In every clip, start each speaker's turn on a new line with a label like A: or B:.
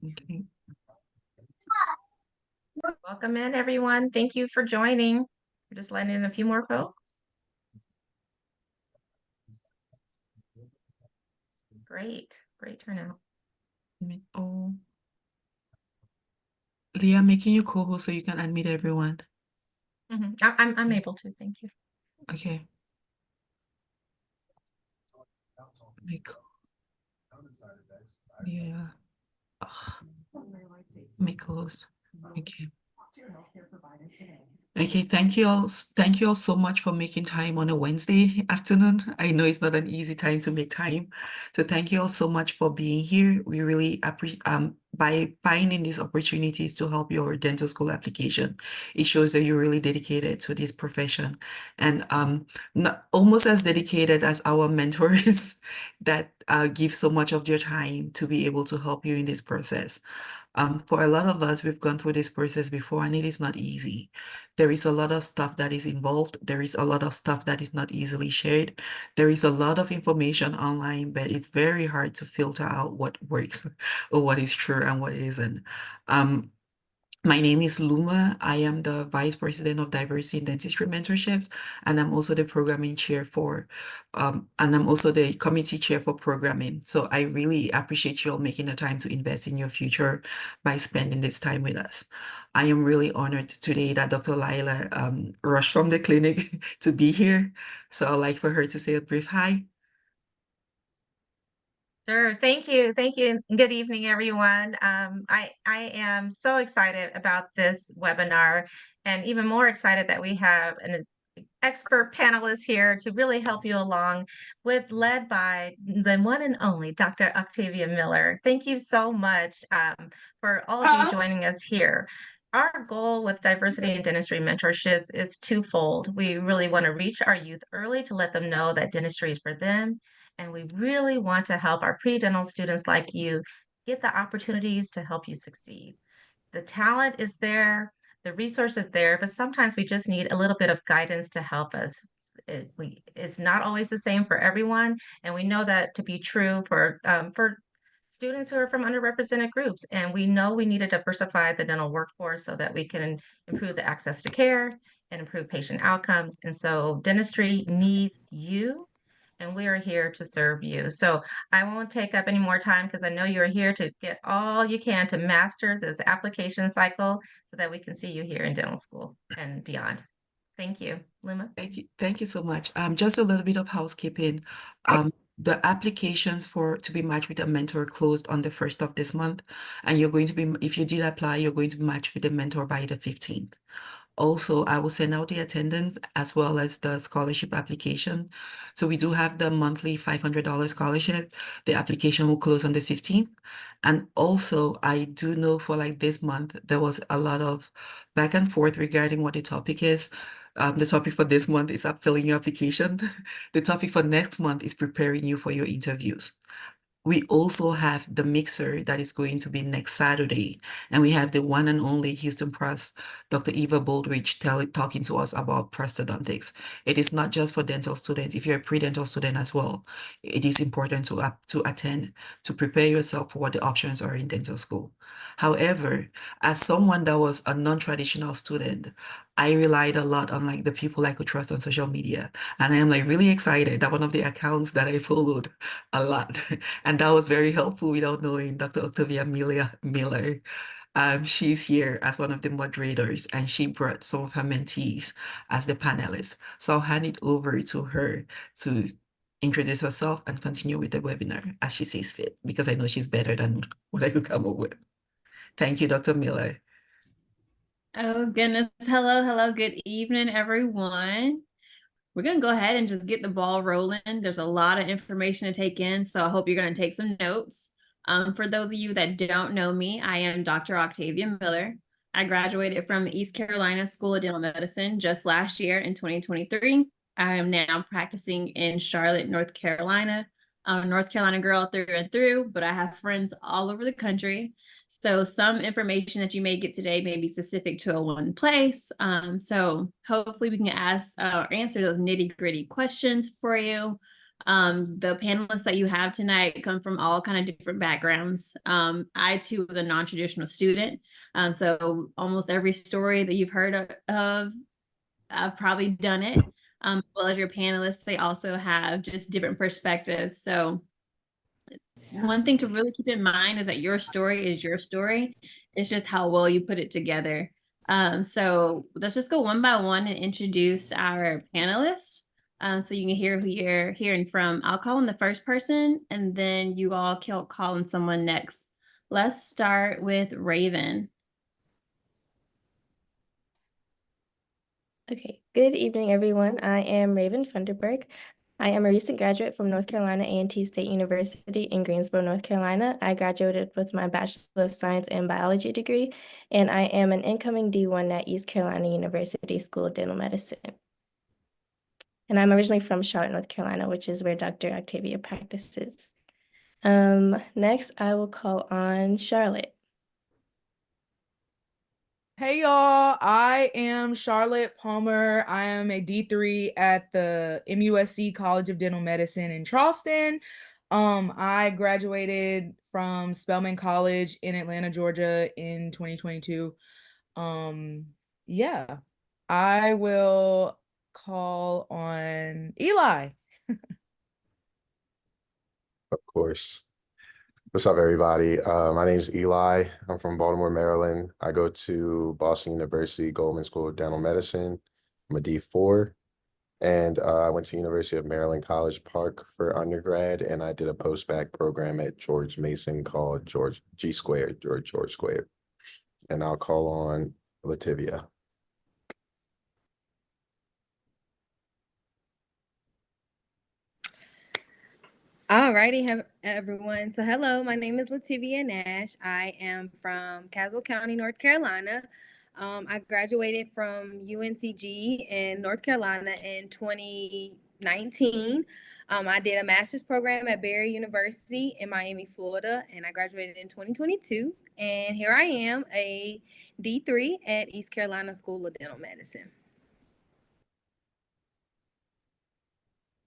A: Okay.
B: Welcome in, everyone. Thank you for joining. We're just letting in a few more folks. Great turnout.
A: Oh, Leah, making you co-host so you can unmute everyone.
B: I'm able to. Thank you.
A: Okay. Yeah. Make co-host. Okay. Okay, thank you all. Thank you all so much for making time on a Wednesday afternoon. I know it's not an easy time to make time. So thank you all so much for being here. We really appreciate by finding these opportunities to help your dental school application. It shows that you're really dedicated to this profession and not almost as dedicated as our mentors that give so much of their time to be able to help you in this process. For a lot of us, we've gone through this process before and it is not easy. There is a lot of stuff that is involved. There is a lot of stuff that is not easily shared. There is a lot of information online, but it's very hard to filter out what works or what is true and what isn't. My name is Luma. I am the Vice President of Diversity in Dentistry Mentorships, and I'm also the programming chair and I'm also the committee chair for programming. So I really appreciate you all making the time to invest in your future by spending this time with us. I am really honored today that Dr. Hilaire rushed from the clinic to be here. So I'd like for her to say a brief hi.
B: Sure. Thank you. Thank you. And good evening, everyone. I am so excited about this webinar and even more excited that we have an expert panelists here to really help you along led by the one and only Dr. Octavia Miller. Thank you so much for all of you joining us here. Our goal with Diversity in Dentistry Mentorships is twofold. We really want to reach our youth early to let them know that dentistry is for them. And we really want to help our pre-dental students like you get the opportunities to help you succeed. The talent is there, the resource is there, but sometimes we just need a little bit of guidance to help us. It's not always the same for everyone, and we know that to be true for students who are from underrepresented groups. And we know we need to diversify the dental workforce so that we can improve the access to care and improve patient outcomes. And so dentistry needs you and we are here to serve you. So I won't take up any more time because I know you're here to get all you can to master this application cycle so that we can see you here in dental school and beyond. Thank you, Luma.
A: Thank you. Thank you so much. Just a little bit of housekeeping. The applications to be matched with a mentor closed on the 1st of this month. And you're going to be, if you did apply, you're going to be matched with a mentor by the 15th. Also, I will send out the attendance as well as the scholarship application. So we do have the monthly $500 scholarship. The application will close on the 15th. And also, I do know for like this month, there was a lot of back and forth regarding what the topic is. The topic for this month is filling your application. The topic for next month is preparing you for your interviews. We also have the mixer that is going to be next Saturday. And we have the one and only Houston Press, Dr. Eva Baldridge, talking to us about prosthodontics. It is not just for dental students. If you're a pre-dental student as well, it is important to attend, to prepare yourself for what the options are in dental school. However, as someone that was a non-traditional student, I relied a lot on like the people I could trust on social media. And I am like really excited that one of the accounts that I followed a lot. And that was very helpful without knowing Dr. Octavia Miller. She's here as one of the moderators and she brought some of her mentees as the panelists. So I'll hand it over to her to introduce herself and continue with the webinar as she sees fit, because I know she's better than what I could come up with. Thank you, Dr. Miller.
C: Oh, goodness. Hello. Good evening, everyone. We're going to go ahead and just get the ball rolling. There's a lot of information to take in, so I hope you're going to take some notes. For those of you that don't know me, I am Dr. Octavia Miller. I graduated from East Carolina School of Dental Medicine just last year in 2023. I am now practicing in Charlotte, North Carolina. I'm a North Carolina girl through and through, but I have friends all over the country. So some information that you may get today may be specific to a one place. So hopefully we can answer those nitty gritty questions for you. The panelists that you have tonight come from all kind of different backgrounds. I too was a non-traditional student. So almost every story that you've heard of, I've probably done it. As well as your panelists, they also have just different perspectives. So one thing to really keep in mind is that your story is your story. It's just how well you put it together. So let's just go one by one and introduce our panelists. So you can hear who you're hearing from. I'll call in the first person, and then you all call in someone next. Let's start with Raven.
D: Okay, good evening, everyone. I am Raven Funderburk. I am a recent graduate from North Carolina A&T State University in Greensboro, North Carolina. I graduated with my Bachelor of Science in Biology degree, and I am an incoming D1 at East Carolina University School of Dental Medicine. And I'm originally from Charlotte, North Carolina, which is where Dr. Octavia practices. Next, I will call on Charlotte.
E: Hey y'all, I am Charlotte Palmer. I am a D3 at the MUSC College of Dental Medicine in Charleston. I graduated from Spelman College in Atlanta, Georgia in 2022. Yeah, I will call on Eli.
F: Of course. What's up, everybody? My name is Eli. I'm from Baltimore, Maryland. I go to Boston University Goldman School of Dental Medicine. I'm a D4. And I went to University of Maryland College Park for undergrad, and I did a post-bac program at George Mason called George Squared. And I'll call on Lativia.
G: Alrighty, everyone. So hello, my name is Lativia Nash. I am from Caswell County, North Carolina. I graduated from UNCG in North Carolina in 2019. I did a master's program at Barry University in Miami, Florida, and I graduated in 2022. And here I am, a D3 at East Carolina School of Dental Medicine.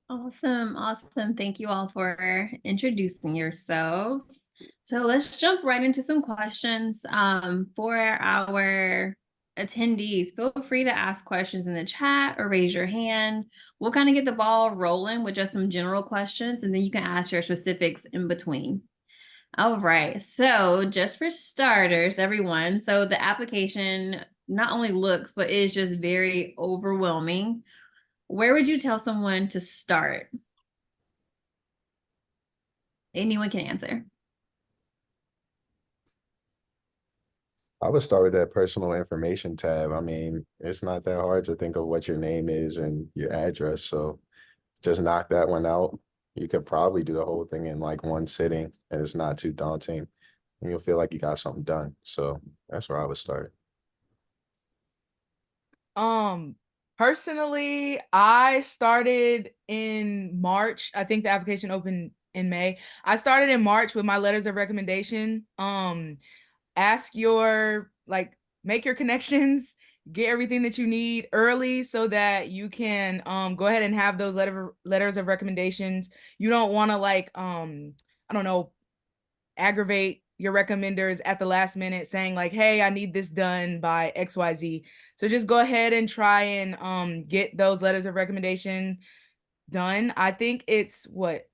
C: Awesome. Awesome. Thank you all for introducing yourselves. So let's jump right into some questions for our attendees. Feel free to ask questions in the chat or raise your hand. We'll kind of get the ball rolling with just some general questions, and then you can ask your specifics in between. All right. So just for starters, everyone, so the application not only looks, but is just very overwhelming. Where would you tell someone to start? Anyone can answer.
F: I would start with that personal information tab. I mean, it's not that hard to think of what your name is and your address. So just knock that one out. You could probably do the whole thing in like one sitting, and it's not too daunting. And you'll feel like you got something done. So that's where I would start.
E: Personally, I started in March. I think the application opened in May. I started in March with my letters of recommendation. Ask your, make your connections, get everything that you need early so that you can go ahead and have those letters of recommendations. You don't want to I don't know, aggravate your recommenders at the last minute saying like, hey, I need this done by XYZ. So just go ahead and try and get those letters of recommendation done. I think it's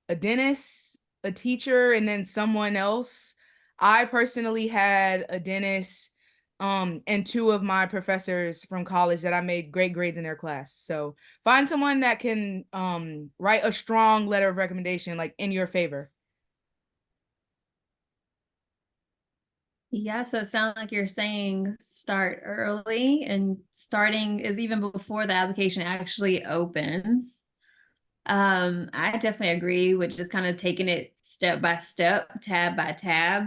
E: a dentist, a teacher, and then someone else. I personally had a dentist and two of my professors from college that I made great grades in their class. So find someone that can write a strong letter of recommendation like in your favor.
C: Yeah, so it sounds like you're saying start early, and starting is even before the application actually opens. I definitely agree with just kind of taking it step by step, tab by tab.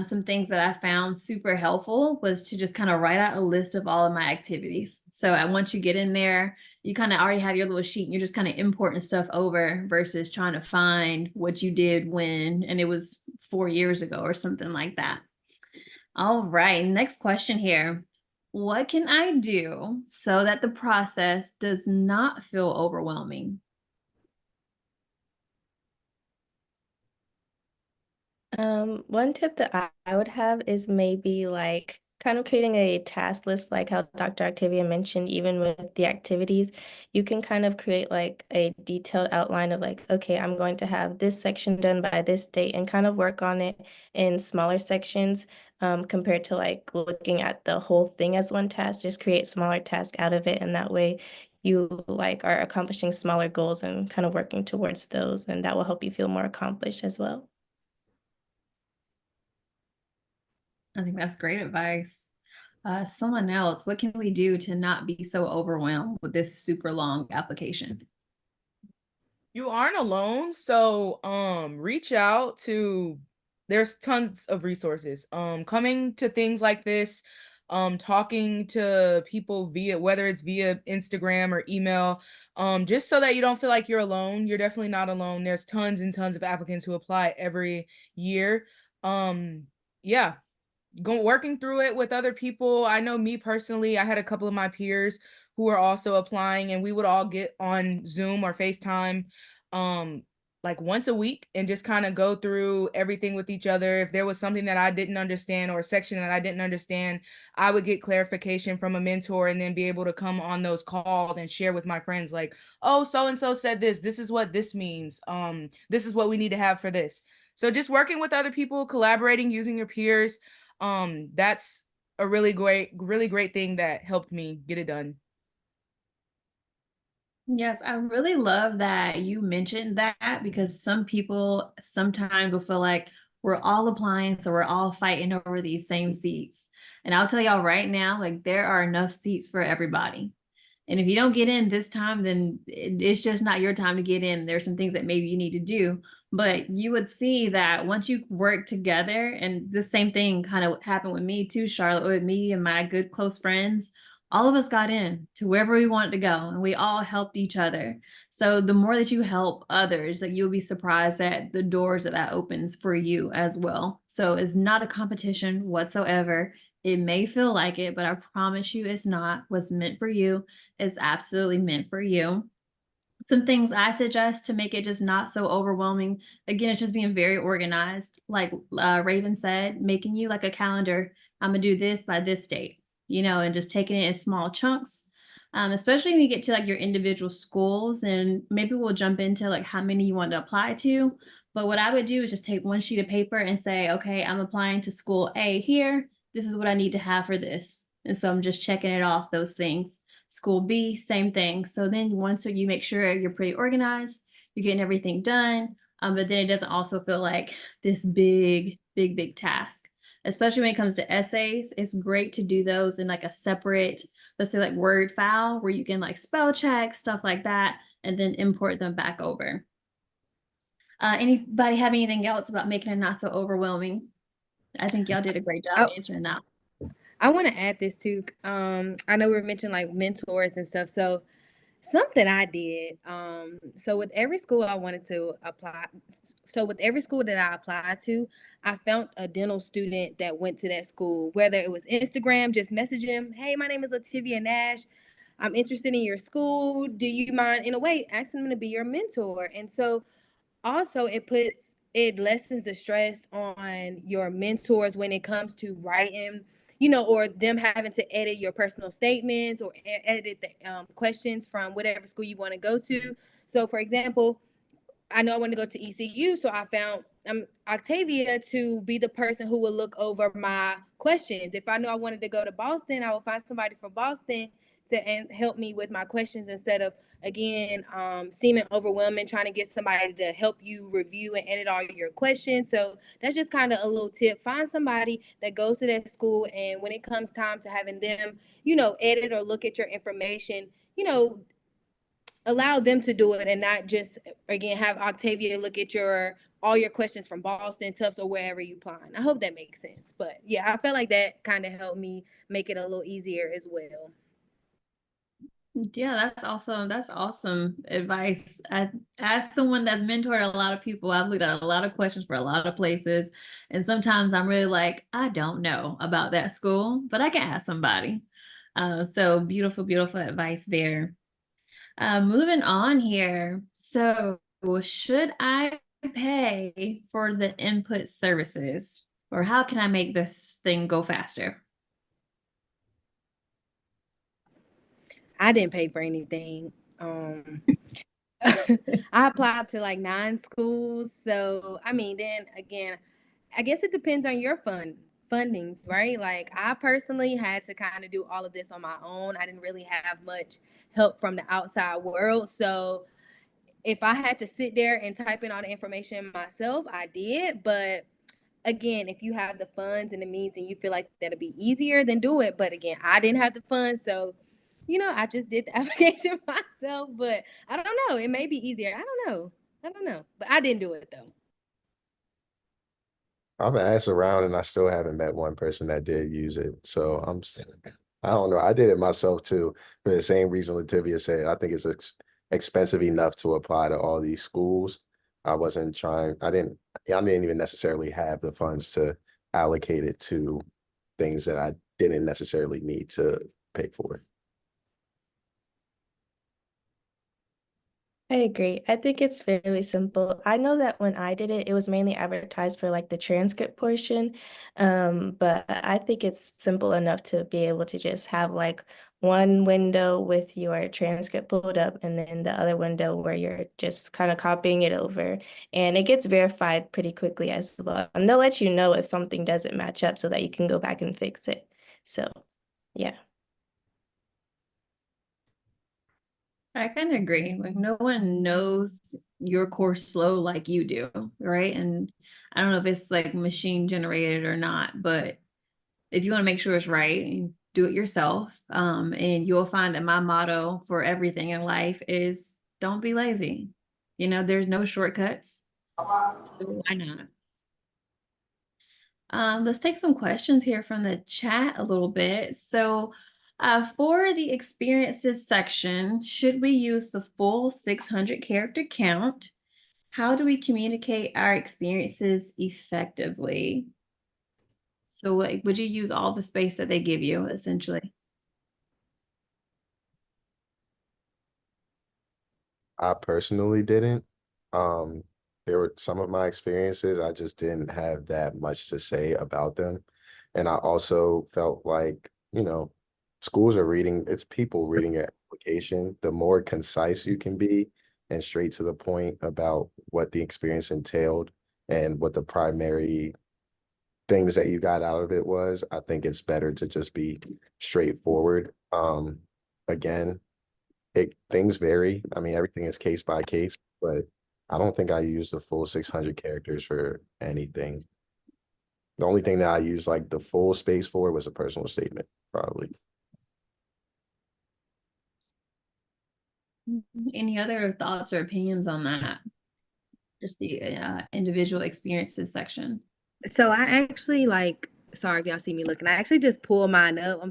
C: Some things that I found super helpful was to just kind of write out a list of all of my activities. So once you get in there, you kind of already have your little sheet and you're just kind of importing stuff over versus trying to find what you did when, and it was 4 years ago or something like that. All right, next question here. What can I do so that the process does not feel overwhelming?
D: One tip that I would have is maybe like kind of creating a task list, like how Dr. Octavia mentioned, even with the activities, you can kind of create like a detailed outline of like, okay, I'm going to have this section done by this date and kind of work on it in smaller sections, compared to like looking at the whole thing as one task. Just create smaller tasks out of it, and that way you like are accomplishing smaller goals and kind of working towards those, and that will help you feel more accomplished as well.
C: I think that's great advice. Someone else, what can we do to not be so overwhelmed with this super long application?
E: You aren't alone. So reach out to, there's tons of resources. Coming to things like this, talking to people via, whether it's via Instagram or email, just so that you don't feel like you're alone. You're definitely not alone. There's tons and tons of applicants who apply every year. Yeah, working through it with other people. I know me personally, I had a couple of my peers who were also applying, and we would all get on Zoom or FaceTime like once a week and just kind of go through everything with each other. If there was something that I didn't understand or a section that I didn't understand, I would get clarification from a mentor and then be able to come on those calls and share with my friends like, oh, so and so said this is what this means. This is what we need to have for this. So just working with other people, collaborating, using your peers, that's a really great thing that helped me get it done.
C: Yes, I really love that you mentioned that, because some people sometimes will feel like we're all applying, so we're all fighting over these same seats. And I'll tell y'all right now, like there are enough seats for everybody. And if you don't get in this time, then it's just not your time to get in. There's some things that maybe you need to do. But you would see that once you work together, and the same thing kind of happened with me too, Charlotte, with me and my good close friends, all of us got in to wherever we wanted to go, and we all helped each other. So the more that you help others, like you'll be surprised at the doors that opens for you as well. So it's not a competition whatsoever. It may feel like it, but I promise you it's not. What's meant for you is absolutely meant for you. Some things I suggest to make it just not so overwhelming. Again, it's just being very organized. Like Raven said, making you like a calendar. I'm gonna do this by this date, and just taking it in small chunks. Especially when you get to like your individual schools, and maybe we'll jump into like how many you want to apply to. But what I would do is just take one sheet of paper and say, okay, I'm applying to school A here. This is what I need to have for this. And so I'm just checking it off, those things. School B, same thing. So then once you make sure you're pretty organized, you're getting everything done, but then it doesn't also feel like this big task. Especially when it comes to essays, it's great to do those in like a separate, let's say like Word file, where you can like spell check, stuff like that, and then import them back over. Anybody have anything else about making it not so overwhelming? I think y'all did a great job answering that.
G: I want to add this too. I know we were mentioning like mentors and stuff. So something I did. So with every school I wanted to apply, so with every school that I applied to, I found a dental student that went to that school. Whether it was Instagram, just message him, hey, my name is Lativia Nash. I'm interested in your school. Do you mind, in a way, asking them to be your mentor? And so also it lessens the stress on your mentors when it comes to writing, or them having to edit your personal statements or edit the questions from whatever school you want to go to. So for example, I know I want to go to ECU, so I found Octavia to be the person who will look over my questions. If I know I wanted to go to Boston, I will find somebody from Boston to help me with my questions, instead of, again, seeming overwhelming, trying to get somebody to help you review and edit all your questions. So that's just kind of a little tip. Find somebody that goes to that school, and when it comes time to having them, edit or look at your information, allow them to do it, and not just, again, have Octavia look at all your questions from Boston, Tufts, or wherever you applying. I hope that makes sense. But yeah, I felt like that kind of helped me make it a little easier as well.
C: Yeah, that's awesome. That's awesome advice. As someone that's mentored a lot of people, I've looked at a lot of questions for a lot of places. And sometimes I'm really like, I don't know about that school, but I can ask somebody. So beautiful, beautiful advice there. Moving on here. So should I pay for the input services? Or how can I make this thing go faster?
G: I didn't pay for anything. I applied to like 9 schools. So, I mean, then again, I guess it depends on your fundings, right? Like I personally had to kind of do all of this on my own. I didn't really have much help from the outside world. So if I had to sit there and type in all the information myself, I did. But again, if you have the funds and the means and you feel like that'll be easier, then do it. But again, I didn't have the funds. So, I just did the application myself. But I don't know. It may be easier. I don't know. But I didn't do it though.
F: I've asked around and I still haven't met one person that did use it. So I don't know. I did it myself too for the same reason Lativia said. I think it's expensive enough to apply to all these schools. I didn't even necessarily have the funds to allocate it to things that I didn't necessarily need to pay for.
D: I agree. I think it's fairly simple. I know that when I did it, it was mainly advertised for like the transcript portion. But I think it's simple enough to be able to just have like one window with your transcript pulled up and then the other window where you're just kind of copying it over. And it gets verified pretty quickly as well. And they'll let you know if something doesn't match up so that you can go back and fix it. So, yeah.
C: I kind of agree. Like no one knows your course flow like you do, right? And I don't know if it's like machine generated or not, but if you want to make sure it's right, you do it yourself. And you'll find that my motto for everything in life is don't be lazy. There's no shortcuts. So why not? Let's take some questions here from the chat a little bit. So for the experiences section, should we use the full 600 character count? How do we communicate our experiences effectively? So would you use all the space that they give you, essentially?
F: I personally didn't. There were some of my experiences, I just didn't have that much to say about them. And I also felt like, schools are it's people reading your application. The more concise you can be and straight to the point about what the experience entailed and what the primary things that you got out of it was, I think it's better to just be straightforward. Again, things vary. I mean, everything is case by case, but I don't think I use the full 600 characters for anything. The only thing that I used like the full space for was a personal statement, probably.
C: Any other thoughts or opinions on that? Just the individual experiences section.
G: So I actually sorry if y'all see me looking. I actually just pulled mine up.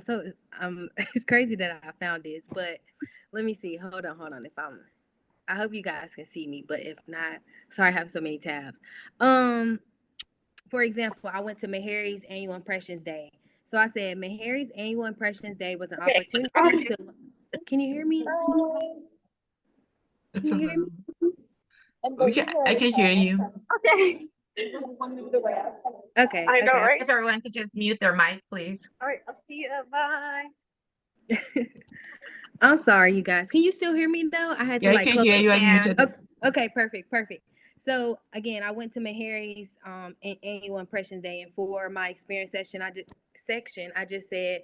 G: It's crazy that I found this, but let me see. Hold on. I hope you guys can see me, but if not, sorry, I have so many tabs. For example, I went to Meharry's Annual Impressions Day. So I said Meharry's Annual Impressions Day was an opportunity to. Can you hear me?
A: It's
G: Can
A: a
G: you hear
A: little. I can hear you.
G: Okay. Okay.
B: I know,
G: okay.
B: right? If everyone could just mute their mic, please.
H: All right, I'll see you. Bye.
G: I'm sorry, you guys. Can you still hear me though? I had to
A: I can
G: close
A: hear
G: it.
A: you. I muted.
G: Okay, perfect. So again, I went to Meharry's Annual Impressions Day, and for my experience session, I just said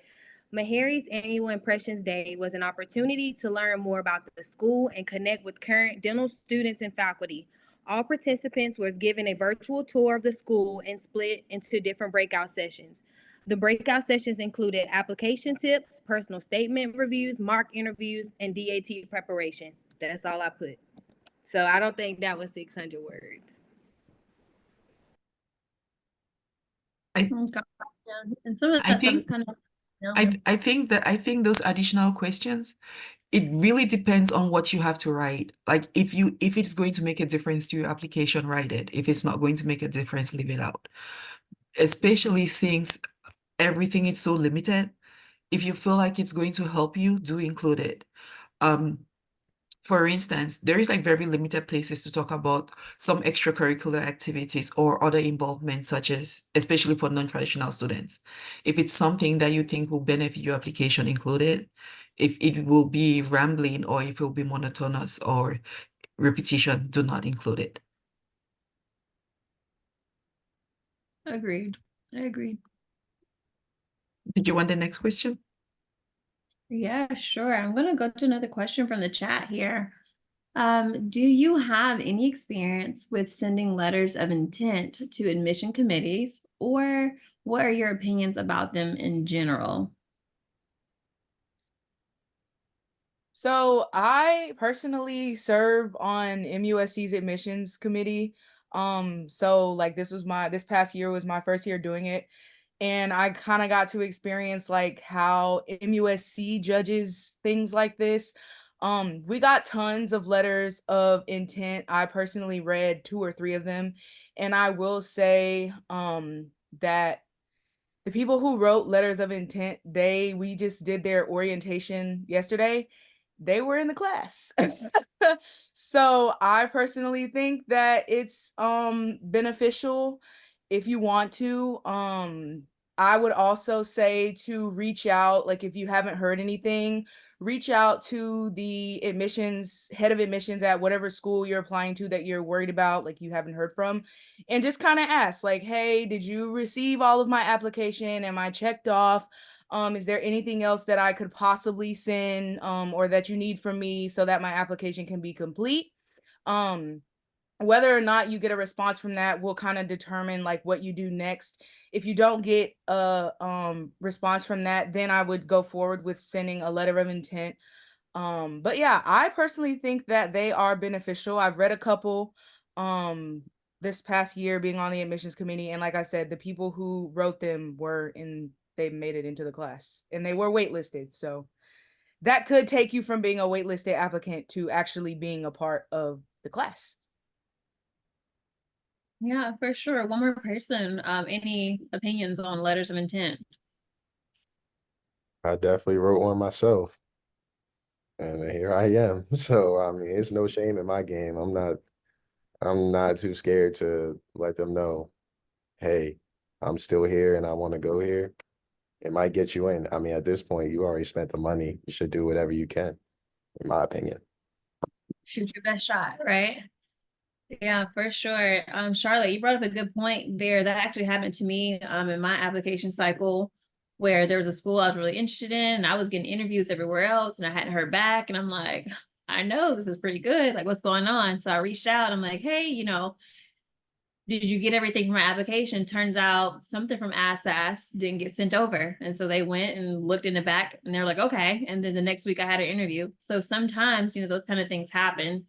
G: Meharry's Annual Impressions Day was an opportunity to learn more about the school and connect with current dental students and faculty. All participants was given a virtual tour of the school and split into different breakout sessions. The breakout sessions included application tips, personal statement reviews, mock interviews, and DAT preparation. That's all I put. So I don't think that was 600 words.
C: And some of that stuff is kind of.
A: I think those additional questions, it really depends on what you have to write. Like if it's going to make a difference to your application, write it. If it's not going to make a difference, leave it out. Especially since everything is so limited. If you feel like it's going to help you, do include it. For instance, there is like very limited places to talk about some extracurricular activities or other involvement, such as, especially for non-traditional students. If it's something that you think will benefit your application, include it. If it will be rambling or if it will be monotonous or repetition, do not include it.
C: Agreed. I agreed.
A: Did you want the next question?
C: Yeah, sure. I'm going to go to another question from the chat here. Do you have any experience with sending letters of intent to admission committees, or what are your opinions about them in general?
E: So I personally serve on MUSC's admissions committee. So like this past year was my first year doing it. And I kind of got to experience like how MUSC judges things like this. We got tons of letters of intent. I personally read 2 or 3 of them. And I will say that the people who wrote letters of intent, we just did their orientation yesterday. They were in the class. So I personally think that it's beneficial if you want to. I would also say to reach out, like if you haven't heard anything, reach out to the head of admissions at whatever school you're applying to that you're worried about, like you haven't heard from, and just kind of ask like, hey, did you receive all of my application? Am I checked off? Is there anything else that I could possibly send or that you need from me so that my application can be complete? Whether or not you get a response from that will kind of determine like what you do next. If you don't get a response from that, then I would go forward with sending a letter of intent. But yeah, I personally think that they are beneficial. I've read a couple this past year being on the admissions committee, and like I said, the people who wrote them they made it into the class and they were waitlisted. So that could take you from being a waitlisted applicant to actually being a part of the class.
C: Yeah, for sure. One more person. Any opinions on letters of intent?
F: I definitely wrote one myself. And here I am. So I mean, it's no shame in my game. I'm not too scared to let them know, hey, I'm still here and I want to go here. It might get you in. I mean, at this point, you already spent the money. You should do whatever you can, in my opinion.
C: Shoot your best shot, right? Yeah, for sure. Charlotte, you brought up a good point there. That actually happened to me in my application cycle, where there was a school I was really interested in and I was getting interviews everywhere else and I hadn't heard back. And I'm like, I know this is pretty good. Like, what's going on? So I reached out. I'm like, hey, did you get everything from my application? Turns out something from AADSAS didn't get sent over. And so they went and looked in the back and they're like, okay. And then the next week I had an interview. So sometimes, those kind of things happen.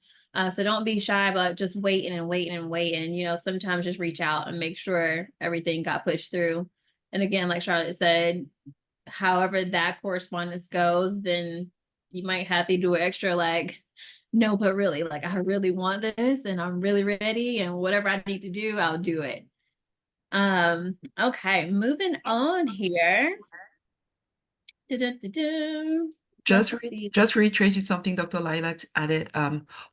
C: So don't be shy about just waiting and waiting and waiting. Sometimes just reach out and make sure everything got pushed through. And again, like Charlotte said, however that correspondence goes, then you might have to do an extra no, but really, I really want this and I'm really ready and whatever I need to do, I'll do it. Okay, moving on here.
A: Just reiterating something Dr. Lila added,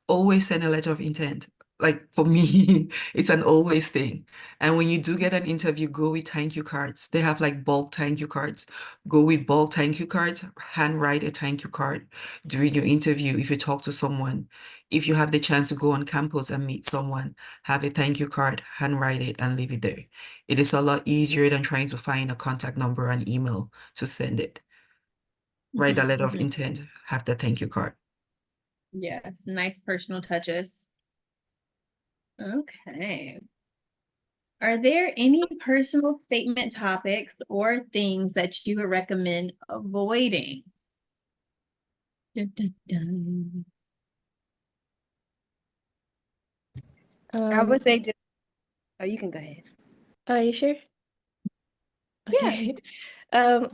A: always send a letter of intent. Like for me, it's an always thing. And when you do get an interview, go with thank you cards. They have like bulk thank you cards. Go with bulk thank you cards, handwrite a thank you card during your interview. If you talk to someone, if you have the chance to go on campus and meet someone, have a thank you card, handwrite it and leave it there. It is a lot easier than trying to find a contact number and email to send it. Write a letter of intent, have the thank you card.
C: Yes, nice personal touches. Okay. Are there any personal statement topics or things that you would recommend avoiding? Dun, dun, dun.
G: I would say just, oh, you can go ahead.
D: Are you sure? Okay.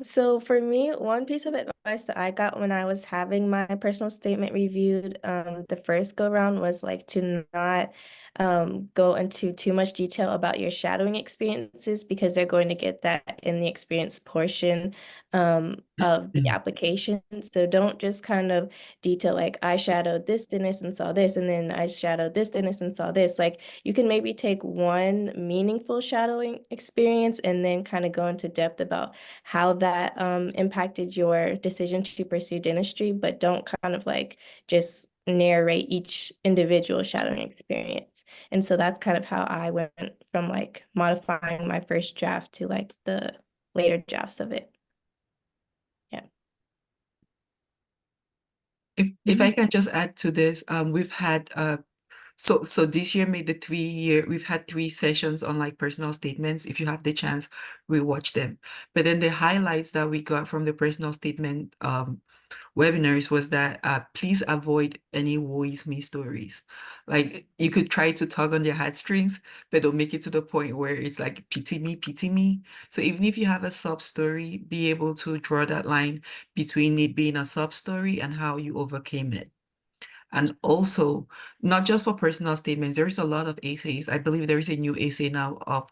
D: So for me, one piece of advice that I got when I was having my personal statement reviewed, the first go round was to not go into too much detail about your shadowing experiences because they're going to get that in the experience portion of the application. So don't just kind of detail like I shadowed this dentist and saw this, and then I shadowed this dentist and saw this. Like you can maybe take one meaningful shadowing experience and then kind of go into depth about how that impacted your decision to pursue dentistry, but don't kind of like just narrate each individual shadowing experience. And so that's kind of how I went from like modifying my first draft to like the later drafts of it. Yeah.
A: If I can just add to this, we've had so this year made the 3-year, we've had 3 sessions on like personal statements. If you have the chance, rewatch them. But then the highlights that we got from the personal statement webinars was that please avoid any woe is me stories. Like you could try to tug on their heartstrings, but don't make it to the point where it's like pity me, pity me. So even if you have a sub story, be able to draw that line between it being a sub story and how you overcame it. And also, not just for personal statements, there is a lot of essays. I believe there is a new essay now of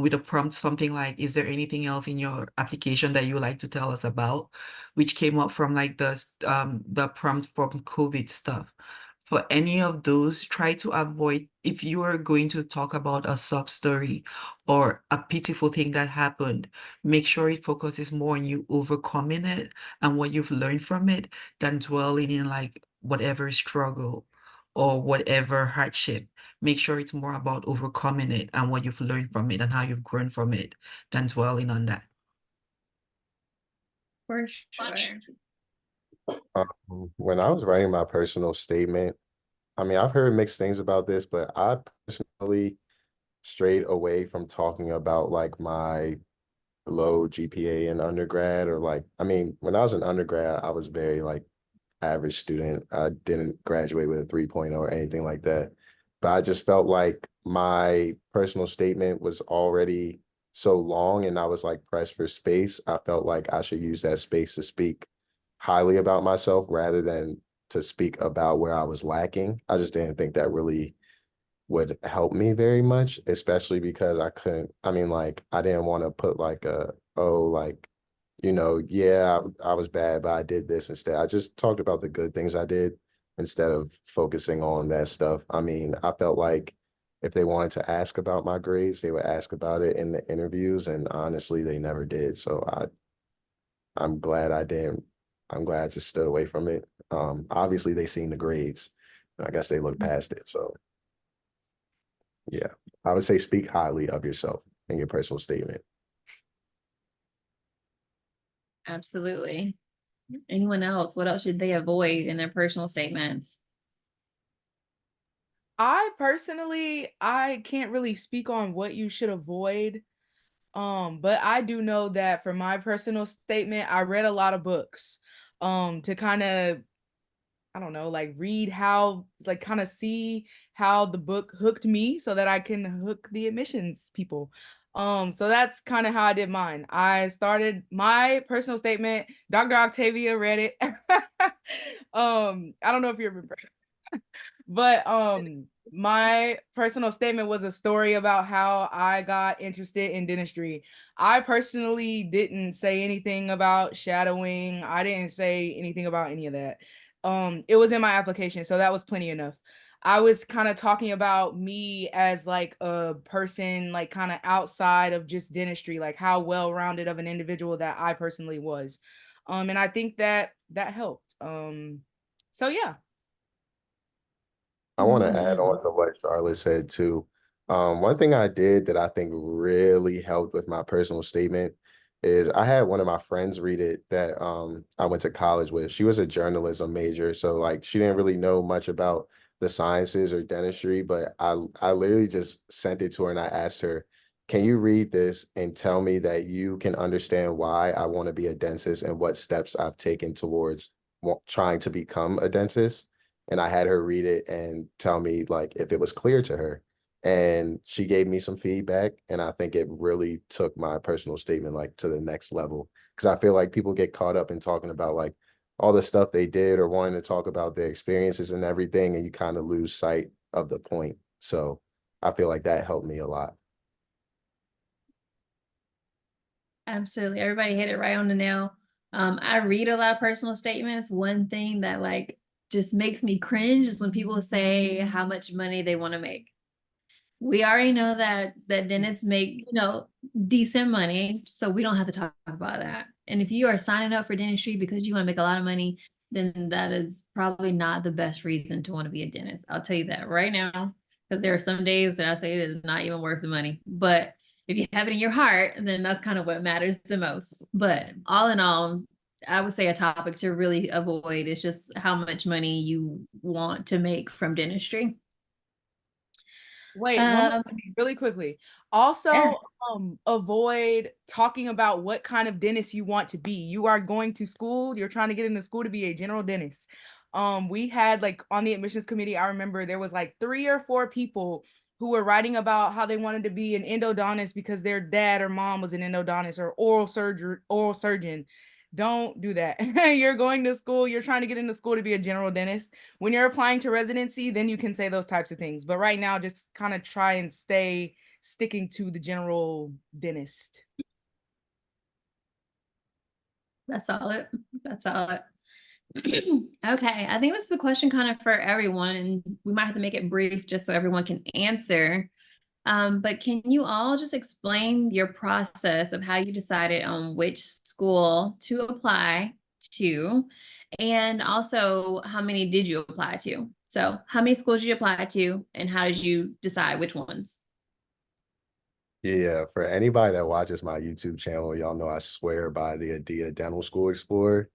A: with a prompt, something like, is there anything else in your application that you would like to tell us about? Which came up from like the prompt from COVID stuff. For any of those, try to avoid, if you are going to talk about a sub story or a pitiful thing that happened, make sure it focuses more on you overcoming it and what you've learned from it than dwelling in like whatever struggle or whatever hardship. Make sure it's more about overcoming it and what you've learned from it and how you've grown from it than dwelling on that.
C: For sure.
F: When I was writing my personal statement, I mean, I've heard mixed things about this, but I personally strayed away from talking about like my low GPA in undergrad or like, I mean, when I was in undergrad, I was very like average student. I didn't graduate with a 3.0 or anything like that. But I just felt like my personal statement was already so long and I was like pressed for space. I felt like I should use that space to speak highly about myself rather than to speak about where I was lacking. I just didn't think that really would help me very much, especially because I couldn't, I mean, like, I didn't want to put like like, yeah, I was bad, but I did this instead. I just talked about the good things I did instead of focusing on that stuff. I mean, I felt like if they wanted to ask about my grades, they would ask about it in the interviews, and honestly, they never did. So I'm glad I didn't. I'm glad I just stood away from it. Obviously, they seen the grades. I guess they looked past it. So yeah, I would say speak highly of yourself in your personal statement.
C: Absolutely. Anyone else? What else should they avoid in their personal statements?
E: I personally, I can't really speak on what you should avoid. But I do know that for my personal statement, I read a lot of books to kind of, I don't know, like read how, like kind of see how the book hooked me so that I can hook the admissions people. So that's kind of how I did mine. I started my personal statement, Dr. Octavia read it. I don't know if you remember. But my personal statement was a story about how I got interested in dentistry. I personally didn't say anything about shadowing. I didn't say anything about any of that. It was in my application, so that was plenty enough. I was kind of talking about me as like a person, like kind of outside of just dentistry, like how well-rounded of an individual that I personally was. And I think that helped. So yeah.
F: I want to add on to what Charlotte said too. One thing I did that I think really helped with my personal statement is I had one of my friends read it that I went to college with. She was a journalism major, so like she didn't really know much about the sciences or dentistry, but I literally just sent it to her and I asked her, can you read this and tell me that you can understand why I want to be a dentist and what steps I've taken towards trying to become a dentist? And I had her read it and tell me like if it was clear to her. And she gave me some feedback, and I think it really took my personal statement like to the next level. Because I feel like people get caught up in talking about like all the stuff they did or wanting to talk about their experiences and everything, and you kind of lose sight of the point. So I feel like that helped me a lot.
C: Absolutely. Everybody hit it right on the nail. I read a lot of personal statements. One thing that like just makes me cringe is when people say how much money they want to make. We already know that dentists make, you know, decent money, so we don't have to talk about that. And if you are signing up for dentistry because you want to make a lot of money, then that is probably not the best reason to want to be a dentist. I'll tell you that right now, because there are some days that I say it is not even worth the money. But if you have it in your heart, then that's kind of what matters the most. But all in all, I would say a topic to really avoid is just how much money you want to make from dentistry.
E: Wait, one more thing, really quickly. Also,
C: Yeah.
E: avoid talking about what kind of dentist you want to be. You are going to school, you're trying to get into school to be a general dentist. We had like on the admissions committee, I remember there was like 3 or 4 people who were writing about how they wanted to be an endodontist because their dad or mom was an endodontist or oral surgeon. Don't do that. You're going to school, you're trying to get into school to be a general dentist. When you're applying to residency, then you can say those types of things. But right now, just kind of try and stay sticking to the general dentist.
C: That's solid. That's solid. Okay, I think this is a question kind of for everyone, and we might have to make it brief just so everyone can answer. But can you all just explain your process of how you decided on which school to apply to, and also how many did you apply to? So how many schools did you apply to, and how did you decide which ones?
F: Yeah, for anybody that watches my YouTube channel, y'all know I swear by the ADEA Dental School Explorer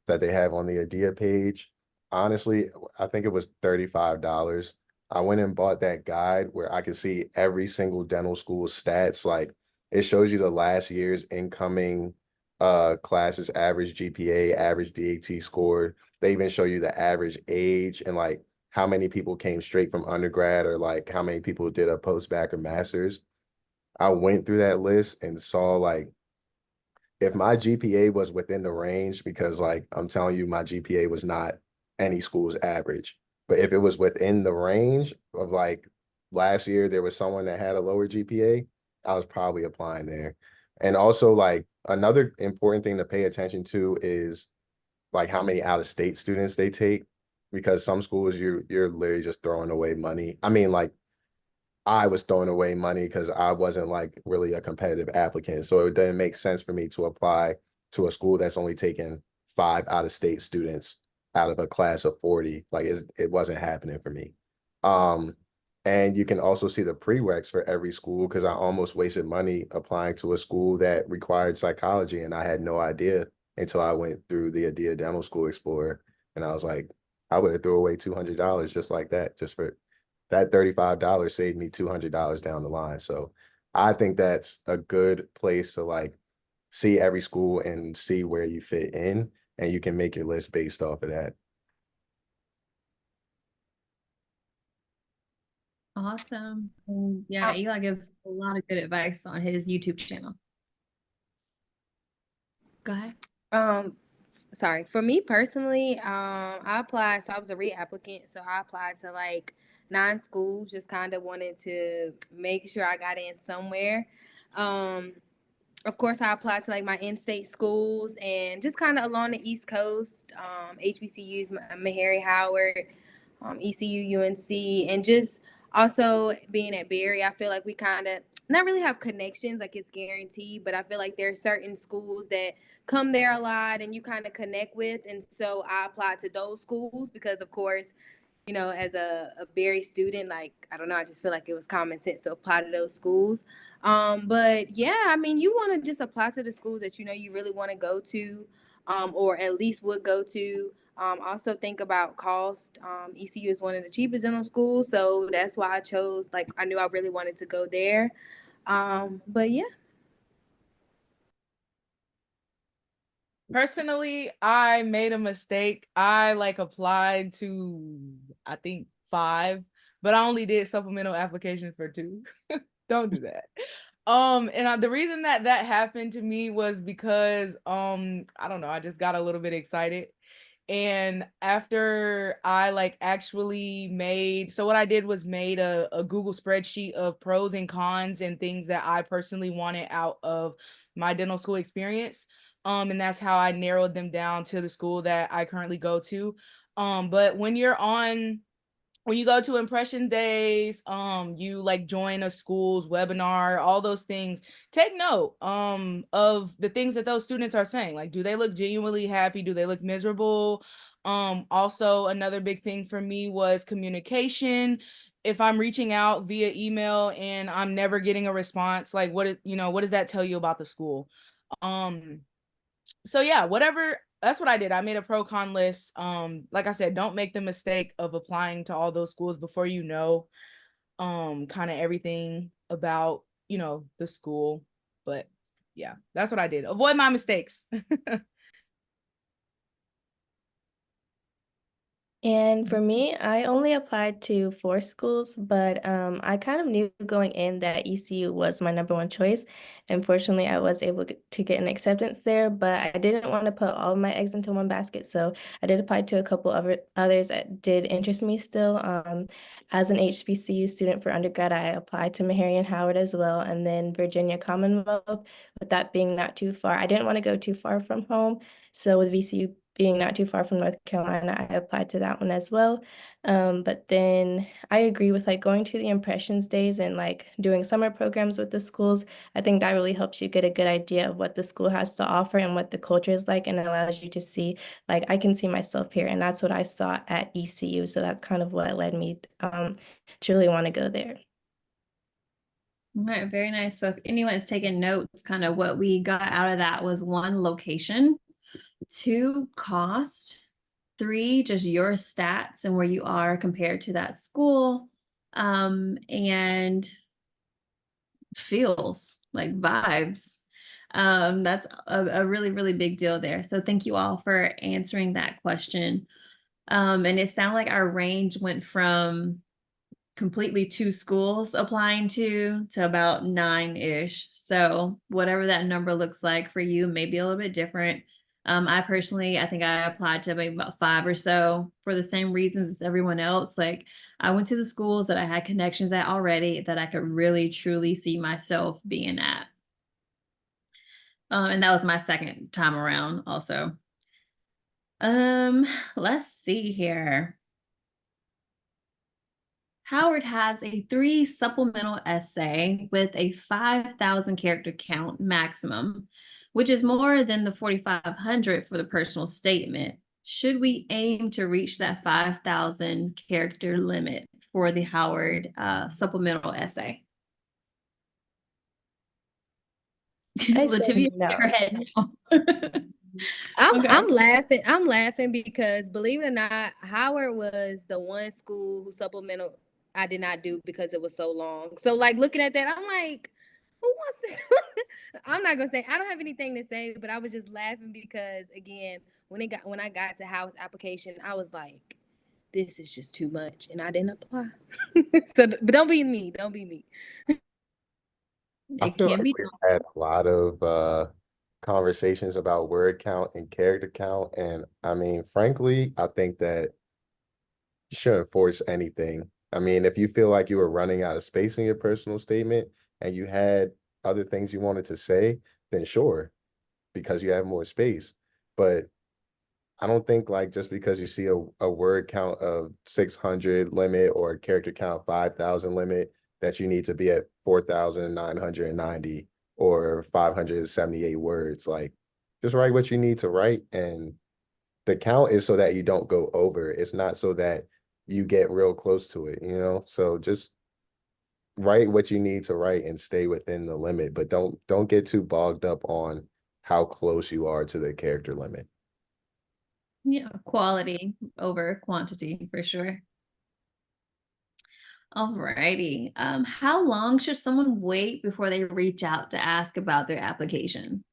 F: that they have on the ADEA page. Honestly, I think it was $35. I went and bought that guide where I could see every single dental school stats. Like it shows you the last year's incoming classes, average GPA, average DAT score. They even show you the average age and like how many people came straight from undergrad or like how many people did a post-bac or master's. I went through that list and saw like if my GPA was within the range, because like I'm telling you, my GPA was not any school's average. But if it was within the range of like last year, there was someone that had a lower GPA, I was probably applying there. And also like another important thing to pay attention to is like how many out-of-state students they take, because some schools you're literally just throwing away money. I mean, like I was throwing away money because I wasn't like really a competitive applicant. So it didn't make sense for me to apply to a school that's only taking 5 out-of-state students out of a class of 40. Like it wasn't happening for me. And you can also see the prereqs for every school because I almost wasted money applying to a school that required psychology and I had no idea until I went through the ADEA Dental School Explorer. And I was like, I would have threw away $200 just like that, just for that $35 saved me $200 down the line. So I think that's a good place to like see every school and see where you fit in, and you can make your list based off of that.
C: Awesome. Yeah, Eli gives a lot of good advice on his YouTube channel. Go ahead.
G: Sorry, for me personally, I applied, so I was a reapplicant, so I applied to like 9 schools, just kind of wanted to make sure I got in somewhere. Of course, I applied to like my in-state schools and just kind of along the East Coast, HBCUs, Meharry Howard, ECU, UNC, and just also being at Berry, I feel like we kind of not really have connections, like it's guaranteed, but I feel like there are certain schools that come there a lot and you kind of connect with. And so I applied to those schools because, of course, you know, as a Berry student, like, I don't know, I just feel like it was common sense to apply to those schools. But yeah, I mean, you want to just apply to the schools that you know you really want to go to, or at least would go to. Also think about cost. ECU is one of the cheapest dental schools, so that's why I chose, like, I knew I really wanted to go there. But yeah.
E: Personally, I made a mistake. I like applied to, I think 5, but I only did supplemental applications for 2. Don't do that. And the reason that happened to me was because, I don't know, I just got a little bit excited And after I like actually made, so what I did was made a Google spreadsheet of pros and cons and things that I personally wanted out of my dental school experience. And that's how I narrowed them down to the school that I currently go to. But when you go to impression days, you like join a school's webinar, all those things, take note of the things that those students are saying. Like, do they look genuinely happy? Do they look miserable? Also another big thing for me was communication. If I'm reaching out via email and I'm never getting a response, like what does that tell you about the school? So yeah, whatever, that's what I did. I made a pro con list. Like I said, don't make the mistake of applying to all those schools before you know kind of everything about, the school. But yeah, that's what I did. Avoid my mistakes.
D: And for me, I only applied to 4 schools, but I kind of knew going in that ECU was my number one choice. Unfortunately, I was able to get an acceptance there, but I didn't want to put all of my eggs into one basket. So I did apply to a couple of others that did interest me still. As an HBCU student for undergrad, I applied to Meharry and Howard as well, and then Virginia Commonwealth, with that being not too far. I didn't want to go too far from home. So with VCU being not too far from North Carolina, I applied to that one as well. But then I agree with like going to the impressions days and like doing summer programs with the schools. I think that really helps you get a good idea of what the school has to offer and what the culture is like, and allows you to see, like, I can see myself here. And that's what I saw at ECU. So that's kind of what led me to really want to go there.
C: All right, very nice. So if anyone's taking notes, kind of what we got out of that was 1, location, 2, cost, 3, just your stats and where you are compared to that school, and feels like vibes. That's a really, really big deal there. So thank you all for answering that question. And it sounded like our range went from completely 2 schools applying to about 9-ish. So whatever that number looks like for you may be a little bit different. I personally, I think I applied to maybe about 5 or so for the same reasons as everyone else. Like, I went to the schools that I had connections at already that I could really truly see myself being at. And that was my second time around also. Let's see here. Howard has a 3 supplemental essay with a 5,000 character count maximum, which is more than the 4,500 for the personal statement. Should we aim to reach that 5,000 character limit for the Howard supplemental essay?
D: I say
C: Lativia,
D: no.
C: your head now. Okay.
G: I'm laughing because, believe it or not, Howard was the one school who supplemental I did not do because it was so long. So like looking at that, I'm like, who wants to? I'm not gonna say I don't have anything to say, but I was just laughing because, again, when I got to Howard's application, I was like, this is just too much, and I didn't apply. So, but don't be me. Don't be me.
F: I
C: It
F: feel
C: can
F: like
C: be
F: we've
C: done.
F: had a lot of conversations about word count and character count. And I mean, frankly, I think that you shouldn't force anything. I mean, if you feel like you were running out of space in your personal statement and you had other things you wanted to say, then sure, because you have more space. But I don't think like just because you see a word count of 600 limit or a character count 5,000 limit that you need to be at 4,990 or 578 words. Like, just write what you need to write, and the count is so that you don't go over. It's not so that you get real close to it, you know? So just write what you need to write and stay within the limit, but don't get too bogged up on how close you are to the character limit.
C: Yeah, quality over quantity for sure. Alrighty. How long should someone wait before they reach out to ask about their application?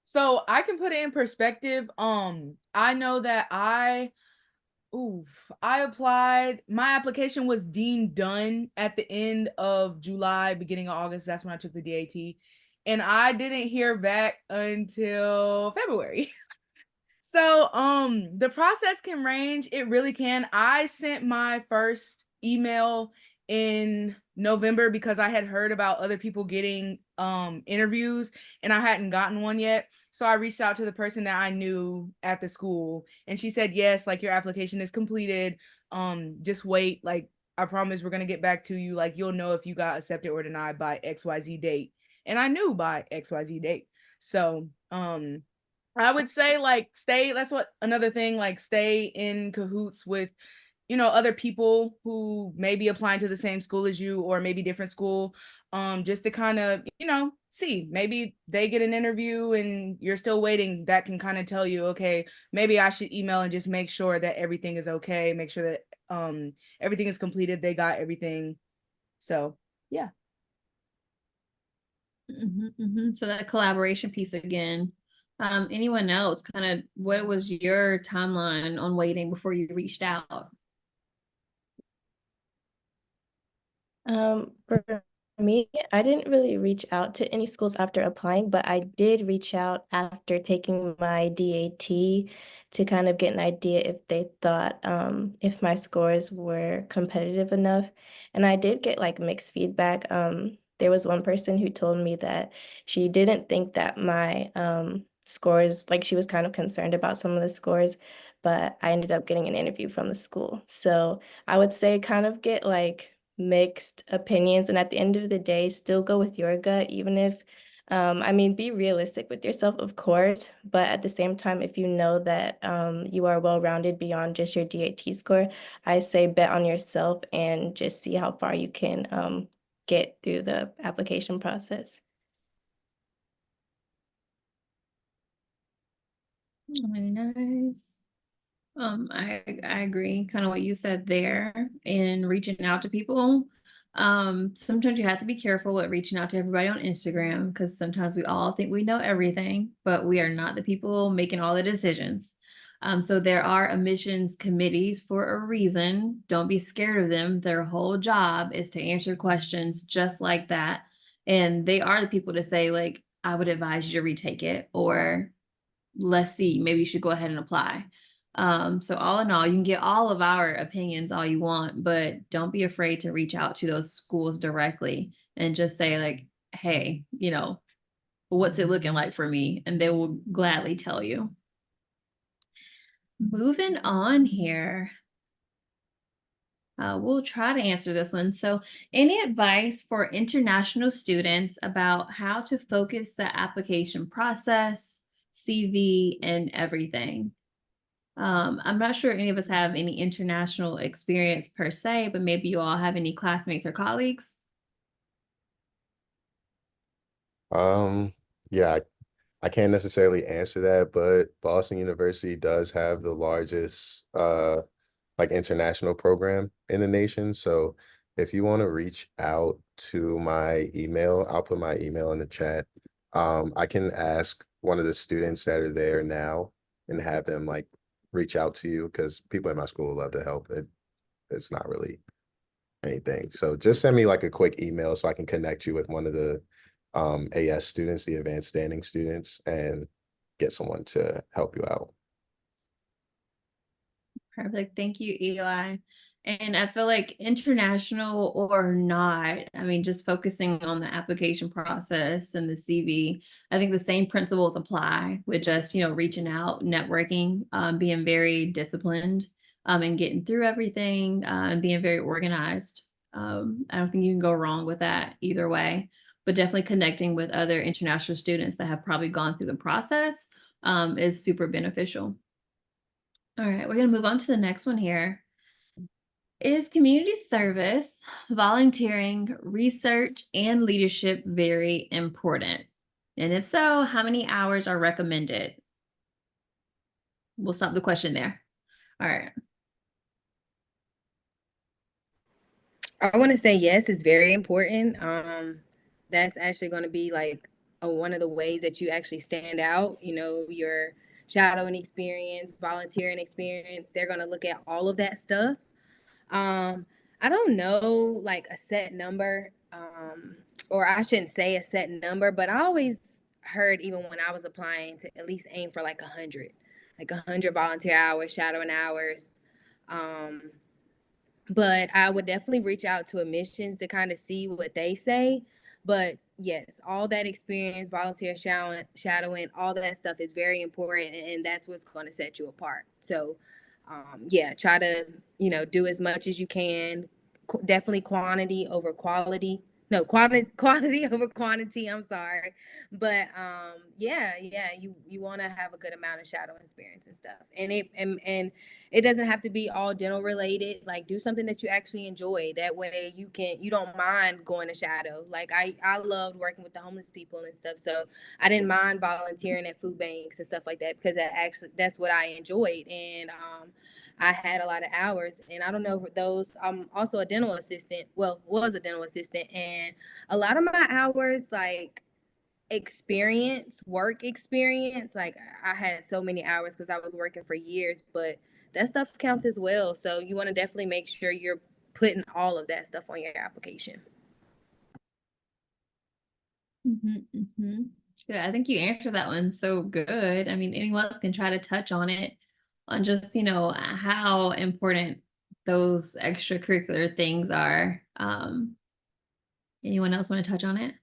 E: So I can put it in perspective. I know that I applied. My application was deemed done at the end of July, beginning of August. That's when I took the DAT. and I didn't hear back until February. So the process can range. It really can. I sent my first email in November because I had heard about other people getting interviews and I hadn't gotten one yet. So I reached out to the person that I knew at the school and she said, yes, like your application is completed. Just wait. Like I promise we're gonna get back to you. Like you'll know if you got accepted or denied by XYZ date. And I knew by XYZ date. So I would say like stay, that's what another thing, like stay in cahoots with, you know, other people who may be applying to the same school as you or maybe different school, just to kind of, you know, see, maybe they get an interview and you're still waiting. That can kind of tell you, okay, maybe I should email and just make sure that everything is okay, make sure that everything is completed, they got everything. So yeah.
C: So that collaboration piece again. Anyone else, kind of what was your timeline on waiting before you reached out?
D: For me, I didn't really reach out to any schools after applying, but I did reach out after taking my DAT to kind of get an idea if they thought if my scores were competitive enough. And I did get like mixed feedback. There was one person who told me that she didn't think that my scores, like she was kind of concerned about some of the scores, but I ended up getting an interview from the school. So I would say kind of get like mixed opinions, and at the end of the day still go with your gut, even if I mean, be realistic with yourself, of course, but at the same time, if you know that you are well-rounded beyond just your DAT score, I say bet on yourself and just see how far you can get through the application process.
C: Really nice. I agree, kind of what you said there in reaching out to people. Sometimes you have to be careful with reaching out to everybody on Instagram because sometimes we all think we know everything, but we are not the people making all the decisions. So there are admissions committees for a reason. Don't be scared of them. Their whole job is to answer questions just like that. And they are the people to say, like, I would advise you to retake it, or let's see, maybe you should go ahead and apply. So all in all, you can get all of our opinions all you want, but don't be afraid to reach out to those schools directly and just say like, hey, you know, what's it looking like for me? And they will gladly tell you. Moving on here. We'll try to answer this one. So any advice for international students about how to focus the application process, CV, and everything? I'm not sure any of us have any international experience per se, but maybe you all have any classmates or colleagues.
F: Yeah, I can't necessarily answer that, but Boston University does have the largest like international program in the nation. So if you want to reach out to my email, I'll put my email in the chat. I can ask one of the students that are there now and have them like reach out to you because people in my school love to help. It's not really anything. So just send me like a quick email so I can connect you with one of the AS students, the advanced standing students, and get someone to help you out.
C: Perfect. Thank you, Eli. And I feel like international or not, I mean, just focusing on the application process and the CV, I think the same principles apply with just, you know, reaching out, networking, being very disciplined, and getting through everything, and being very organized. I don't think you can go wrong with that either way, but definitely connecting with other international students that have probably gone through the process, is super beneficial. All right, we're going to move on to the next one here. Is community service, volunteering, research, and leadership very important? And if so, how many hours are recommended? We'll stop the question there. All right.
G: I want to say yes, it's very important. That's actually going to be like one of the ways that you actually stand out. You know, your shadowing experience, volunteering experience. They're going to look at all of that stuff. I don't know like a set number. or I shouldn't say a set number, but I always heard, even when I was applying, to at least aim for like 100 volunteer hours, shadowing hours. But I would definitely reach out to admissions to kind of see what they say. But yes, all that experience, volunteer shadowing, all that stuff is very important, and that's what's going to set you apart. So, yeah, try to, do as much as you can. Definitely quantity over quality. No, quantity over quantity. I'm sorry, but yeah, you want to have a good amount of shadow experience and stuff, and it doesn't have to be all dental related. Like, do something that you actually enjoy. That way you don't mind going to shadow. Like, I loved working with the homeless people and stuff, so I didn't mind volunteering at food banks and stuff like that, because that's what I enjoyed. And I had a lot of hours, and I don't know for those. I'm also a dental assistant. Well, was a dental assistant, and a lot of my hours, like work experience, like I had so many hours because I was working for years, but that stuff counts as well. So you want to definitely make sure you're putting all of that stuff on your application.
C: Good. I think you answered that one so good. I mean, anyone else can try to touch on it, on just, how important those extracurricular things are. Anyone else want to touch on it?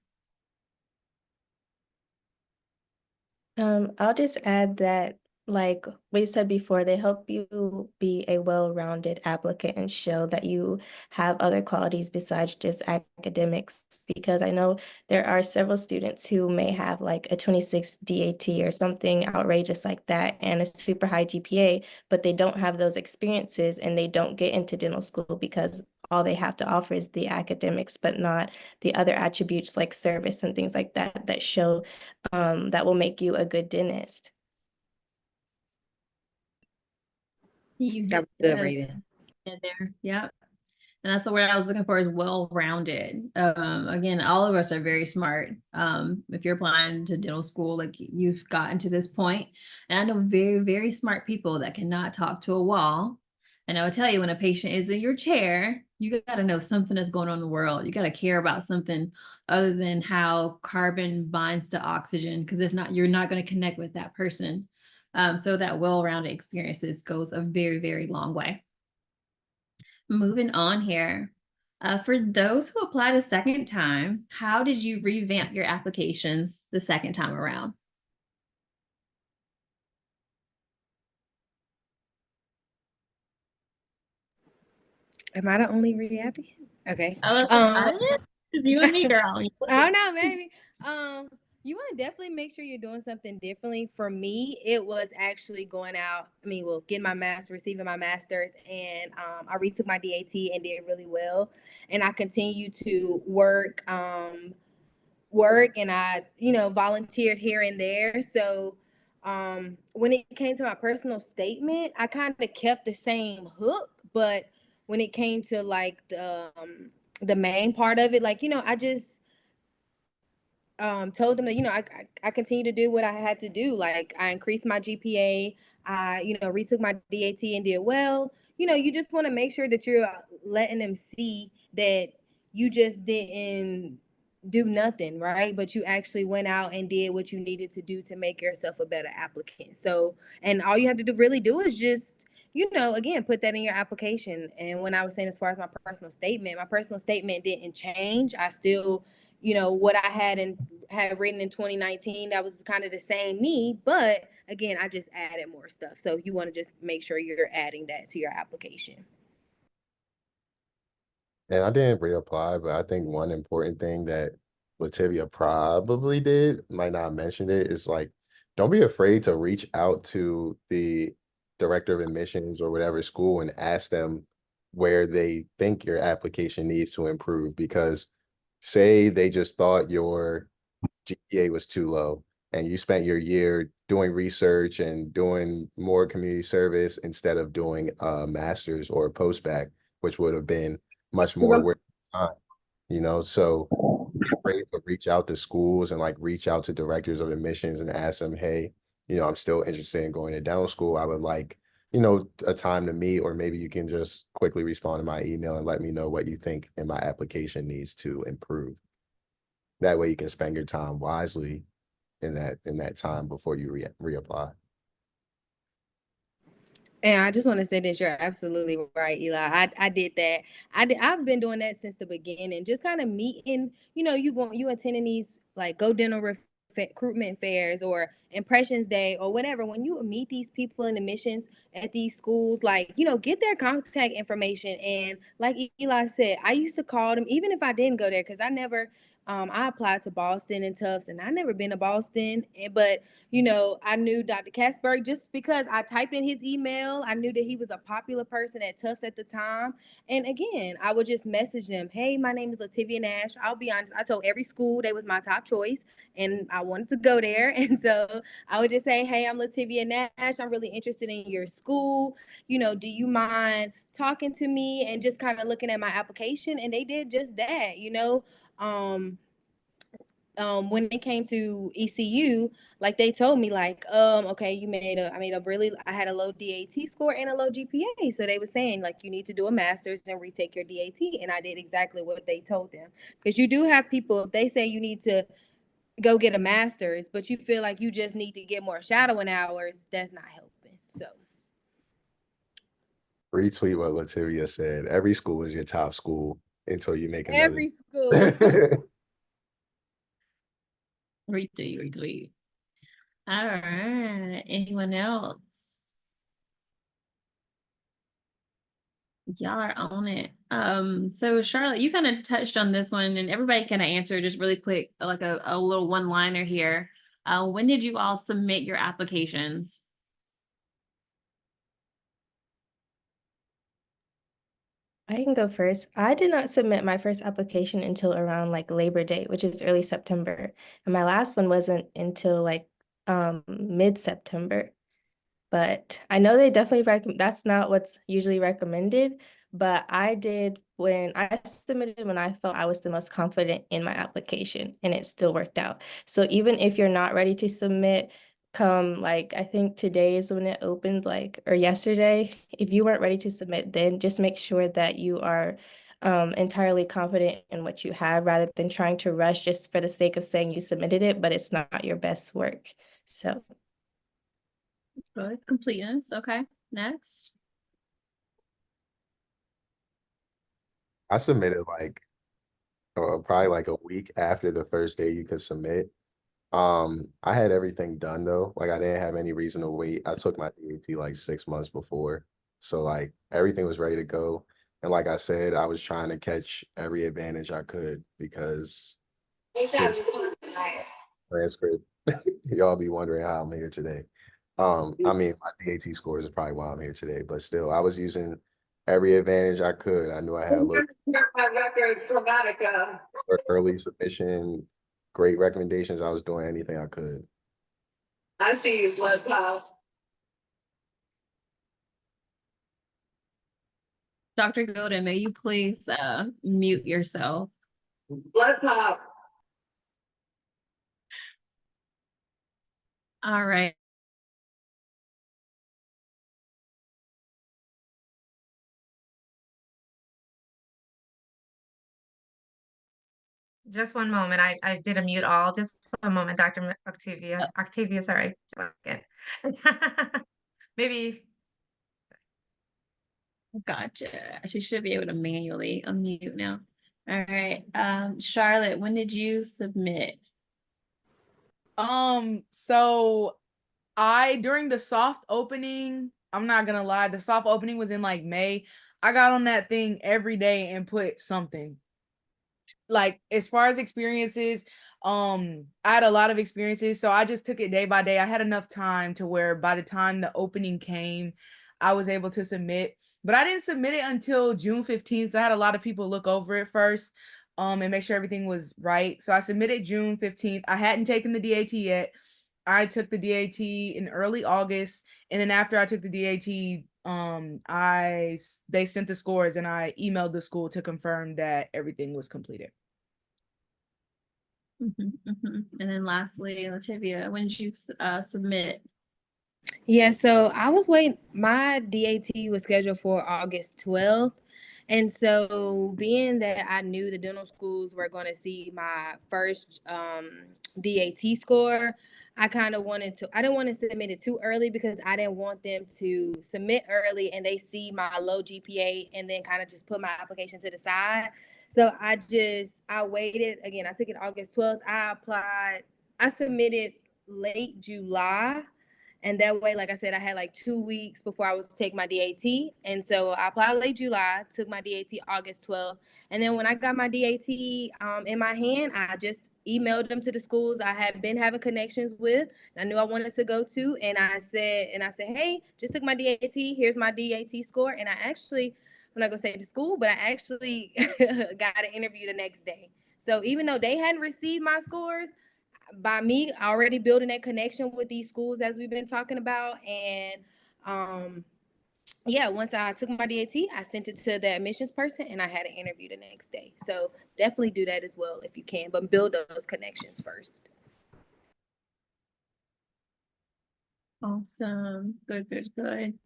D: I'll just add that, like we said before, they help you be a well-rounded applicant and show that you have other qualities besides just academics. Because I know there are several students who may have like a 26 DAT or something outrageous like that and a super high GPA, but they don't have those experiences and they don't get into dental school because all they have to offer is the academics, but not the other attributes like service and things like that that show that will make you a good dentist.
C: You
G: That
C: hit
G: was good,
C: the
G: Raven.
C: head there. Yep. And that's the word I was looking for, is well-rounded. Again, all of us are very smart. If you're applying to dental school, like you've gotten to this point, and I know very, very smart people that cannot talk to a wall. And I will tell you, when a patient is in your chair, you got to know something is going on in the world. You got to care about something other than how carbon binds to oxygen, because if not, you're not going to connect with that person. So that well-rounded experiences goes a very, very long way. Moving on here. For those who applied a second time, how did you revamp your applications the second time around?
G: Am I the only reapplicant? Okay.
C: You and me, girl.
G: Oh no, maybe. You want to definitely make sure you're doing something differently. For me, it was actually going out. Getting my master, receiving my master's, and I retook my DAT and did really well. And I continue to work, and I, volunteered here and there. So, when it came to my personal statement, I kind of kept the same hook, but when it came to like the main part of it, like, I just told them that, I continue to do what I had to do. Like, I increased my GPA, I, retook my DAT and did well. You just want to make sure that you're letting them see that you just didn't do nothing, right? But you actually went out and did what you needed to do to make yourself a better applicant. So, and all you have to really do is just, again, put that in your application. And when I was saying, as far as my personal statement didn't change. I still, what I had written in 2019, that was kind of the same me, but again, I just added more stuff. So you want to just make sure you're adding that to your application.
F: And I didn't reapply, but I think one important thing that Lativia probably did, might not have mentioned it, is like, don't be afraid to reach out to the director of admissions or whatever school and ask them where they think your application needs to improve. Because say they just thought your GPA was too low and you spent your year doing research and doing more community service instead of doing a master's or a post-bac, which would have been much more worth time, so afraid to reach out to schools and like reach out to directors of admissions and ask them, hey, I'm still interested in going to dental school. I would like, a time to meet, or maybe you can just quickly respond to my email and let me know what you think in my application needs to improve. That way you can spend your time wisely in that time before you reapply.
G: And I just want to say this, you're absolutely right, Eli. I did that. I've been doing that since the beginning, just kind of meeting, you attending these like Go Dental recruitment fairs or impressions day or whatever. When you meet these people in admissions at these schools, like, get their contact information. And like Eli said, I used to call them even if I didn't go there, because I applied to Boston and Tufts, and I never been to Boston, but I knew Dr. Kasberg just because I typed in his email. I knew that he was a popular person at Tufts at the time. And again, I would just message them, hey, my name is Lativia Nash. I'll be honest, I told every school they was my top choice and I wanted to go there. And so I would just say, hey, I'm Lativia Nash. I'm really interested in your school. Do you mind talking to me and just kind of looking at my application? And they did just that, when it came to ECU, like they told me, like, okay, I had a low DAT score and a low GPA. So they were saying, like, you need to do a master's and retake your DAT. And I did exactly what they told them. Because you do have people, if they say you need to go get a master's, but you feel like you just need to get more shadowing hours, that's not helping. So
F: Retweet what Lativia said. Every school is your top school until you make another.
G: every school.
C: Retweet. All right. Anyone else? Y'all are on it. So Charlotte, you kind of touched on this one, and everybody kind of answered just really quick, like a little one-liner here. When did you all submit your applications?
D: I can go first. I did not submit my first application until around like Labor Day, which is early September. And my last one wasn't until like mid-September. But I know they definitely recommend, that's not what's usually recommended, but I did when I submitted when I felt I was the most confident in my application, and it still worked out. So even if you're not ready to submit, come like I think today is when it opened, like, or yesterday, if you weren't ready to submit, then just make sure that you are entirely confident in what you have rather than trying to rush just for the sake of saying you submitted it, but it's not your best work. So
C: Good completeness. Okay. Next.
F: I submitted like probably like a week after the first day you could submit. I had everything done though. Like I didn't have any reason to wait. I took my DAT like 6 months before. So like everything was ready to go. And like I said, I was trying to catch every advantage I could because transcript. Y'all be wondering how I'm here today. I mean, my DAT scores is probably why I'm here today, but still, I was using every advantage I could. I knew I had a little early submission, great recommendations. I was doing anything I could.
H: I see you, blood piles.
C: Dr. Golden, may you please mute yourself?
H: Blood pile.
C: All right.
B: Just one moment. I did a mute all. Just a moment, Dr. Octavia. Octavia, sorry. Maybe.
C: Gotcha. She should be able to manually unmute now. All right. Charlotte, when did you submit?
E: So during the soft opening, I'm not gonna lie, the soft opening was in like May. I got on that thing every day and put something. Like as far as experiences, I had a lot of experiences, so I just took it day by day. I had enough time to where by the time the opening came, I was able to submit. But I didn't submit it until June 15th. So I had a lot of people look over it first, and make sure everything was right. So I submitted June 15th. I hadn't taken the DAT yet. I took the DAT in early August, and then after I took the DAT, they sent the scores, and I emailed the school to confirm that everything was completed.
C: And then lastly, Lativia, when did you submit?
G: Yeah, so I was waiting. My DAT was scheduled for August 12th. And so being that I knew the dental schools were going to see my first DAT score, I kind of I didn't want to submit it too early because I didn't want them to submit early and they see my low GPA and then kind of just put my application to the side. So I waited. Again, I took it August 12th. I submitted late July. And that way, like I said, I had like 2 weeks before I was to take my DAT. And so I applied late July, took my DAT August 12th. And then when I got my DAT in my hand, I just emailed them to the schools I had been having connections with. I knew I wanted to go to. And I said, hey, just took my DAT. Here's my DAT score. And I'm not going to say the school, but I actually got an interview the next day. So even though they hadn't received my scores, by me already building that connection with these schools as we've been talking about, and once I took my DAT, I sent it to the admissions person and I had an interview the next day. So definitely do that as well if you can, but build those connections first.
C: Awesome. Good.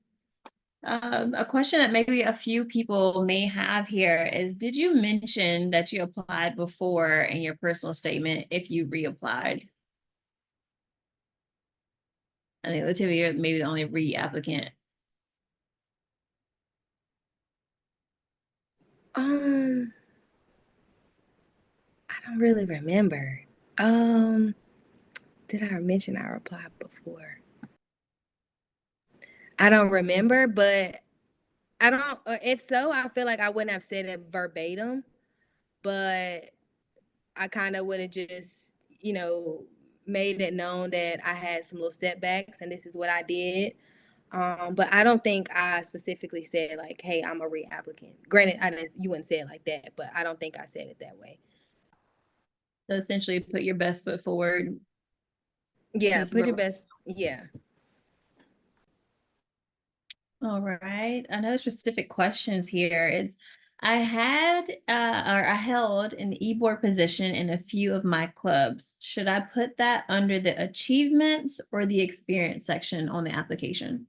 C: A question that maybe a few people may have here is, did you mention that you applied before in your personal statement if you reapplied? I think Lativia, you're maybe the only reapplicant.
G: I don't really remember. Did I mention I applied before? I don't remember, but if so, I feel like I wouldn't have said it verbatim, but I kind of would have just, made it known that I had some little setbacks and this is what I did. But I don't think I specifically said like, hey, I'm a reapplicant. Granted, you wouldn't say it like that, but I don't think I said it that way.
C: So essentially put your best foot forward.
G: Yeah, put your best, yeah.
C: All right. Another specific questions here is, I held an e-board position in a few of my clubs. Should I put that under the achievements or the experience section on the application?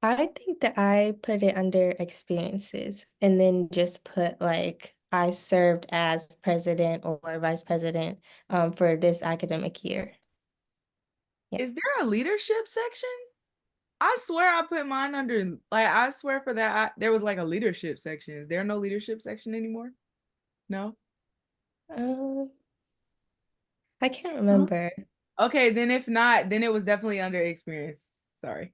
D: I think that I put it under experiences and then just put like I served as president or vice president for this academic year. Yeah.
E: Is there a leadership section? I swear I put mine under, like, I swear for that, there was like a leadership section. Is there no leadership section anymore? No?
D: I can't remember.
E: Okay, then if not, then it was definitely under experience. Sorry.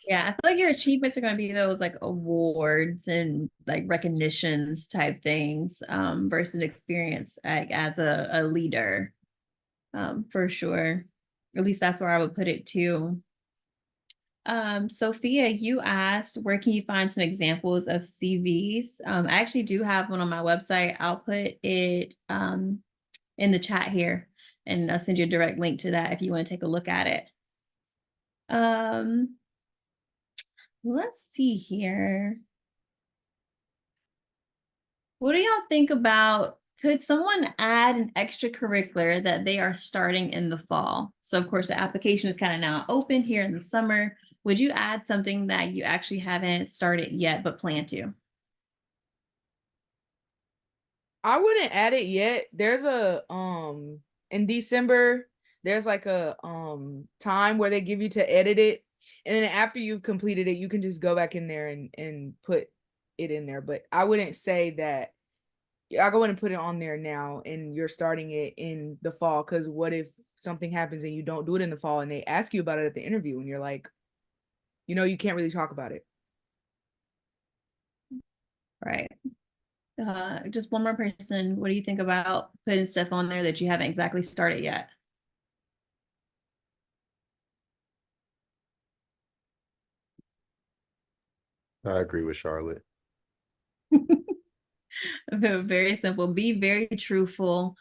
C: Yeah, I feel like your achievements are going to be those like awards and like recognitions type things versus experience like as a leader for sure. At least that's where I would put it too. Sophia, you asked, where can you find some examples of CVs? I actually do have one on my website. I'll put it in the chat here and I'll send you a direct link to that if you want to take a look at it. Let's see here. What do y'all think about, could someone add an extracurricular that they are starting in the fall? So of course the application is kind of now open here in the summer. Would you add something that you actually haven't started yet but plan to?
E: I wouldn't add it yet. There's a in December, there's like a time where they give you to edit it. And then after you've completed it, you can just go back in there and put it in there. But I wouldn't say that I go in and put it on there now and you're starting it in the fall, because what if something happens and you don't do it in the fall and they ask you about it at the interview and you're like, you can't really talk about it.
C: Right. Just one more person. What do you think about putting stuff on there that you haven't exactly started yet?
F: I agree with Charlotte.
C: Very simple. Be very truthful.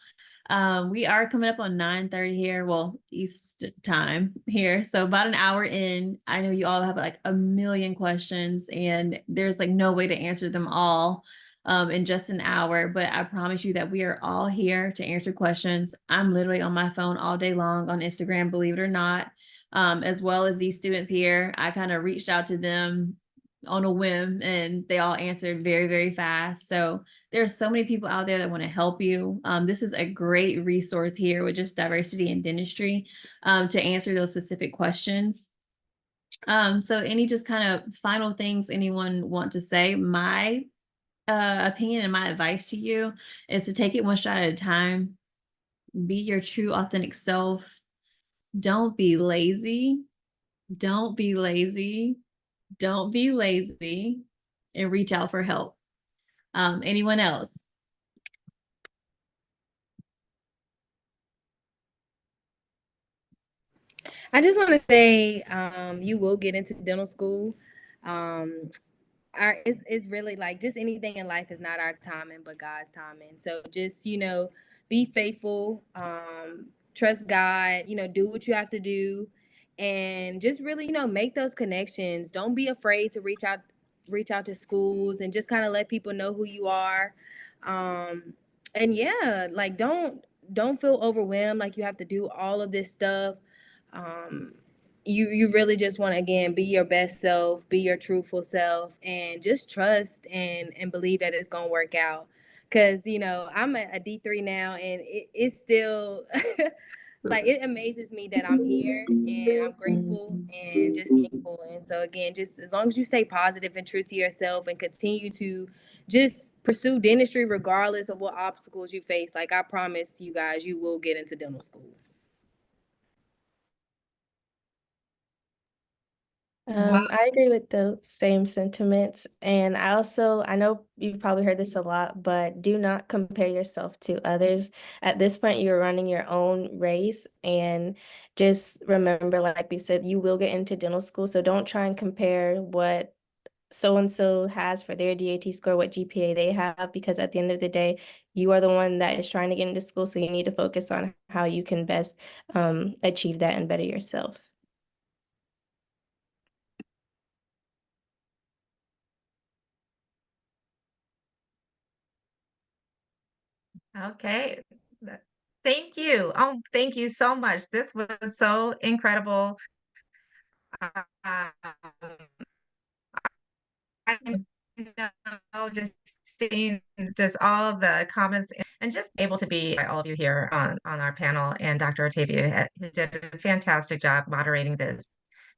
C: We are coming up on 9:30 here, well, East time here. So about an hour in. I know you all have like a million questions and there's like no way to answer them all. in just an hour, but I promise you that we are all here to answer questions. I'm literally on my phone all day long on Instagram, believe it or not, as well as these students here. I kind of reached out to them on a whim and they all answered very, very fast. So there's so many people out there that want to help you. This is a great resource here with just diversity in dentistry to answer those specific questions. So any just kind of final things anyone want to say? My opinion and my advice to you is to take it one shot at a time. Be your true authentic self. Don't be lazy. Don't be lazy. Don't be lazy, and reach out for help. Anyone else?
G: I just want to say, you will get into dental school. It's really like just anything in life is not our timing, but God's timing. So just, be faithful, trust God, do what you have to do, and just really, make those connections. Don't be afraid to reach out to schools and just kind of let people know who you are. And yeah, like don't feel overwhelmed like you have to do all of this stuff. You really just want to, again, be your best self, be your truthful self, and just trust and believe that it's gonna work out. Because I'm a D3 now, and it's still like, it amazes me that I'm here, and I'm grateful and just thankful. And so again, just as long as you stay positive and true to yourself and continue to just pursue dentistry regardless of what obstacles you face, like, I promise you guys, you will get into dental school.
A: Wow.
D: I agree with those same sentiments. And I know you've probably heard this a lot, but do not compare yourself to others. At this point, you're running your own race. And just remember, like we said, you will get into dental school. So don't try and compare what so-and-so has for their DAT score, what GPA they have, because at the end of the day, you are the one that is trying to get into school. So you need to focus on how you can best achieve that and better yourself.
B: Okay. Thank you. Oh, thank you so much. This was so incredible. I know, just seeing just all the comments and just able to be all of you here on our panel, and Dr. Octavia, who did a fantastic job moderating this.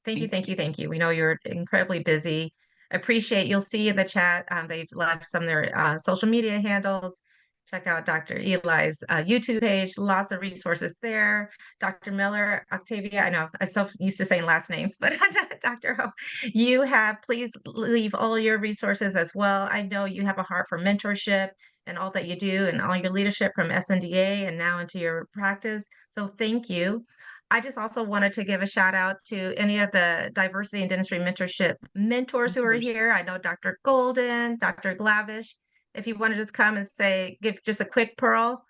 B: Thank you, thank you, thank you. We know you're incredibly busy. Appreciate, you'll see in the chat, they've left some of their social media handles. Check out Dr. Eli's YouTube page, lots of resources there. Dr. Miller, Octavia, I know I'm so used to saying last names, but Dr. Ho, please leave all your resources as well. I know you have a heart for mentorship and all that you do and all your leadership from SNDA and now into your practice. So thank you. I just also wanted to give a shout out to any of the diversity and dentistry mentorship mentors who are here. I know Dr. Golden, Dr. Glavish. If you want to just come and give just a quick pearl,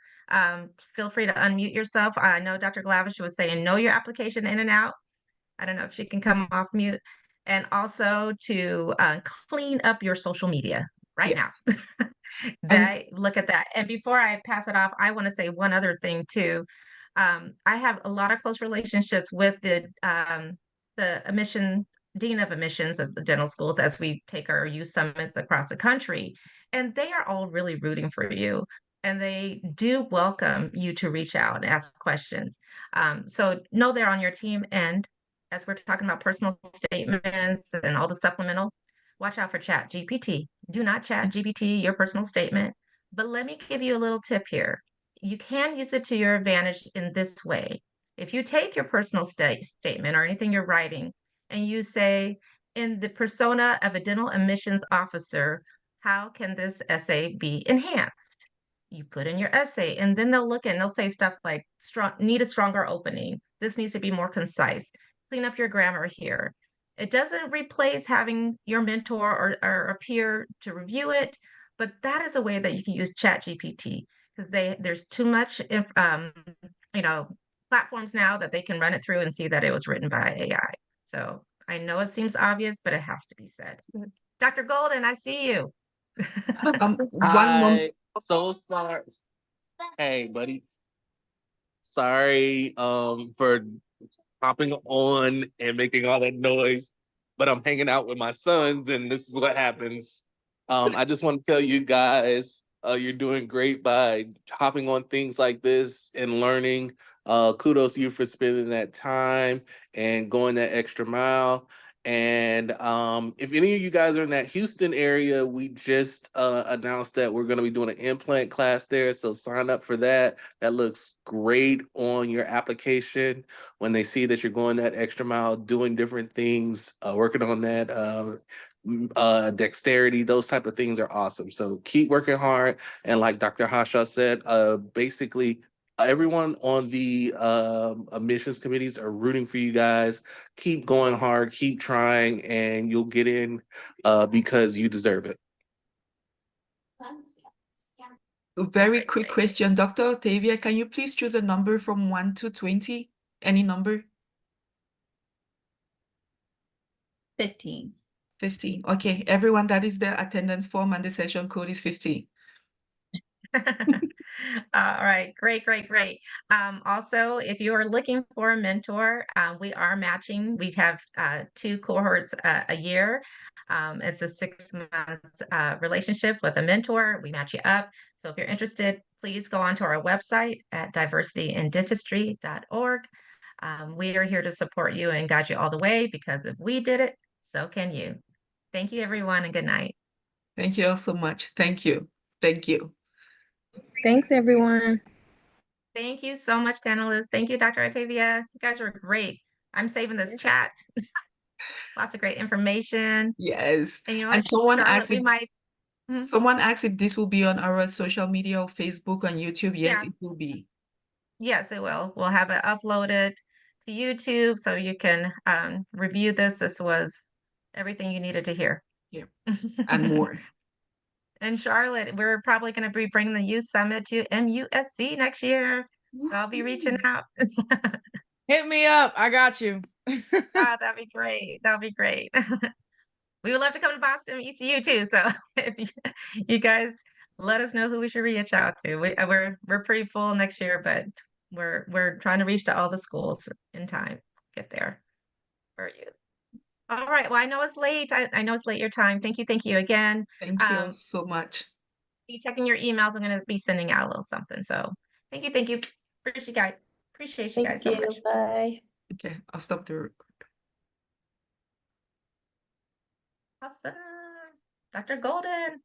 B: feel free to unmute yourself. I know Dr. Glavish was saying, know your application in and out. I don't know if she can come off mute. And also to clean up your social media right now. Look at that. And before I pass it off, I want to say one other thing too. I have a lot of close relationships with the dean of admissions of the dental schools as we take our youth summits across the country. And they are all really rooting for you. And they do welcome you to reach out and ask questions. So know they're on your team. And as we're talking about personal statements and all the supplemental, watch out for Chat GPT. Do not Chat GPT your personal statement. But let me give you a little tip here. You can use it to your advantage in this way. If you take your personal statement or anything you're writing and you say, in the persona of a dental admissions officer, how can this essay be enhanced? You put in your essay, and then they'll look and they'll say stuff like, need a stronger opening. This needs to be more concise. Clean up your grammar here. It doesn't replace having your mentor or a peer to review it, but that is a way that you can use Chat GPT, because there's too much platforms now that they can run it through and see that it was written by AI. So I know it seems obvious, but it has to be said. Dr. Golden, I see you.
A: One moment.
I: Hi. So sorry. Hey, buddy. Sorry for hopping on and making all that noise, but I'm hanging out with my sons and this is what happens. I just want to tell you guys, you're doing great by hopping on things like this and learning. Kudos to you for spending that time and going that extra mile. And if any of you guys are in that Houston area, we just announced that we're going to be doing an implant class there. So sign up for that. That looks great on your application when they see that you're going that extra mile, doing different things, working on that dexterity. Those type of things are awesome. So keep working hard. And like Dr. Hasha said, basically everyone on the admissions committees are rooting for you guys. Keep going hard, keep trying, and you'll get in because you deserve it.
A: A very
B: Right,
A: quick
B: right.
A: question. Dr. Octavia, can you please choose a number from 1 to 20? Any number?
C: 15.
A: 15. Okay, everyone, that is the attendance form and the session code is 15.
B: All right, great, great, great. Also, if you are looking for a mentor, we are matching. We have 2 cohorts a year. It's a 6-month relationship with a mentor. We match you up. So if you're interested, please go onto our website at diversityindentistry.org. We are here to support you and guide you all the way because if we did it, so can you. Thank you, everyone, and good night.
A: Thank you all so much. Thank you. Thank you.
G: Thanks, everyone.
B: Thank you so much, panelists. Thank you, Dr. Octavia. You guys were great. I'm saving this chat. Lots of great information.
A: Yes.
B: And you know
A: And
B: what, Charlotte, we might. Mhm.
A: someone asked if this will be on our social media or Facebook and YouTube. Yes,
B: Yeah.
A: it will be.
B: Yes, it will. We'll have it uploaded to YouTube so you can review this. This was everything you needed to hear.
A: Yeah. And more.
B: And Charlotte, we're probably going to be bringing the Youth Summit to MUSC next year. So I'll be reaching out.
E: Hit me up. I got you.
B: Ah, that'd be great. That'd be great. We would love to come to Boston ECU too. So if you guys let us know who we should reach out to. We're pretty full next year, but we're trying to reach to all the schools in time. Get there for you. All right. Well, I know it's late. I know it's late your time. Thank you again.
A: Thank you all so much.
B: Be checking your emails. I'm going to be sending out a little something. So thank you. Appreciate you guys. Appreciate you guys so
D: Thank you.
B: much.
D: Bye.
A: Okay, I'll stop the recording.
B: Awesome. Dr. Golden.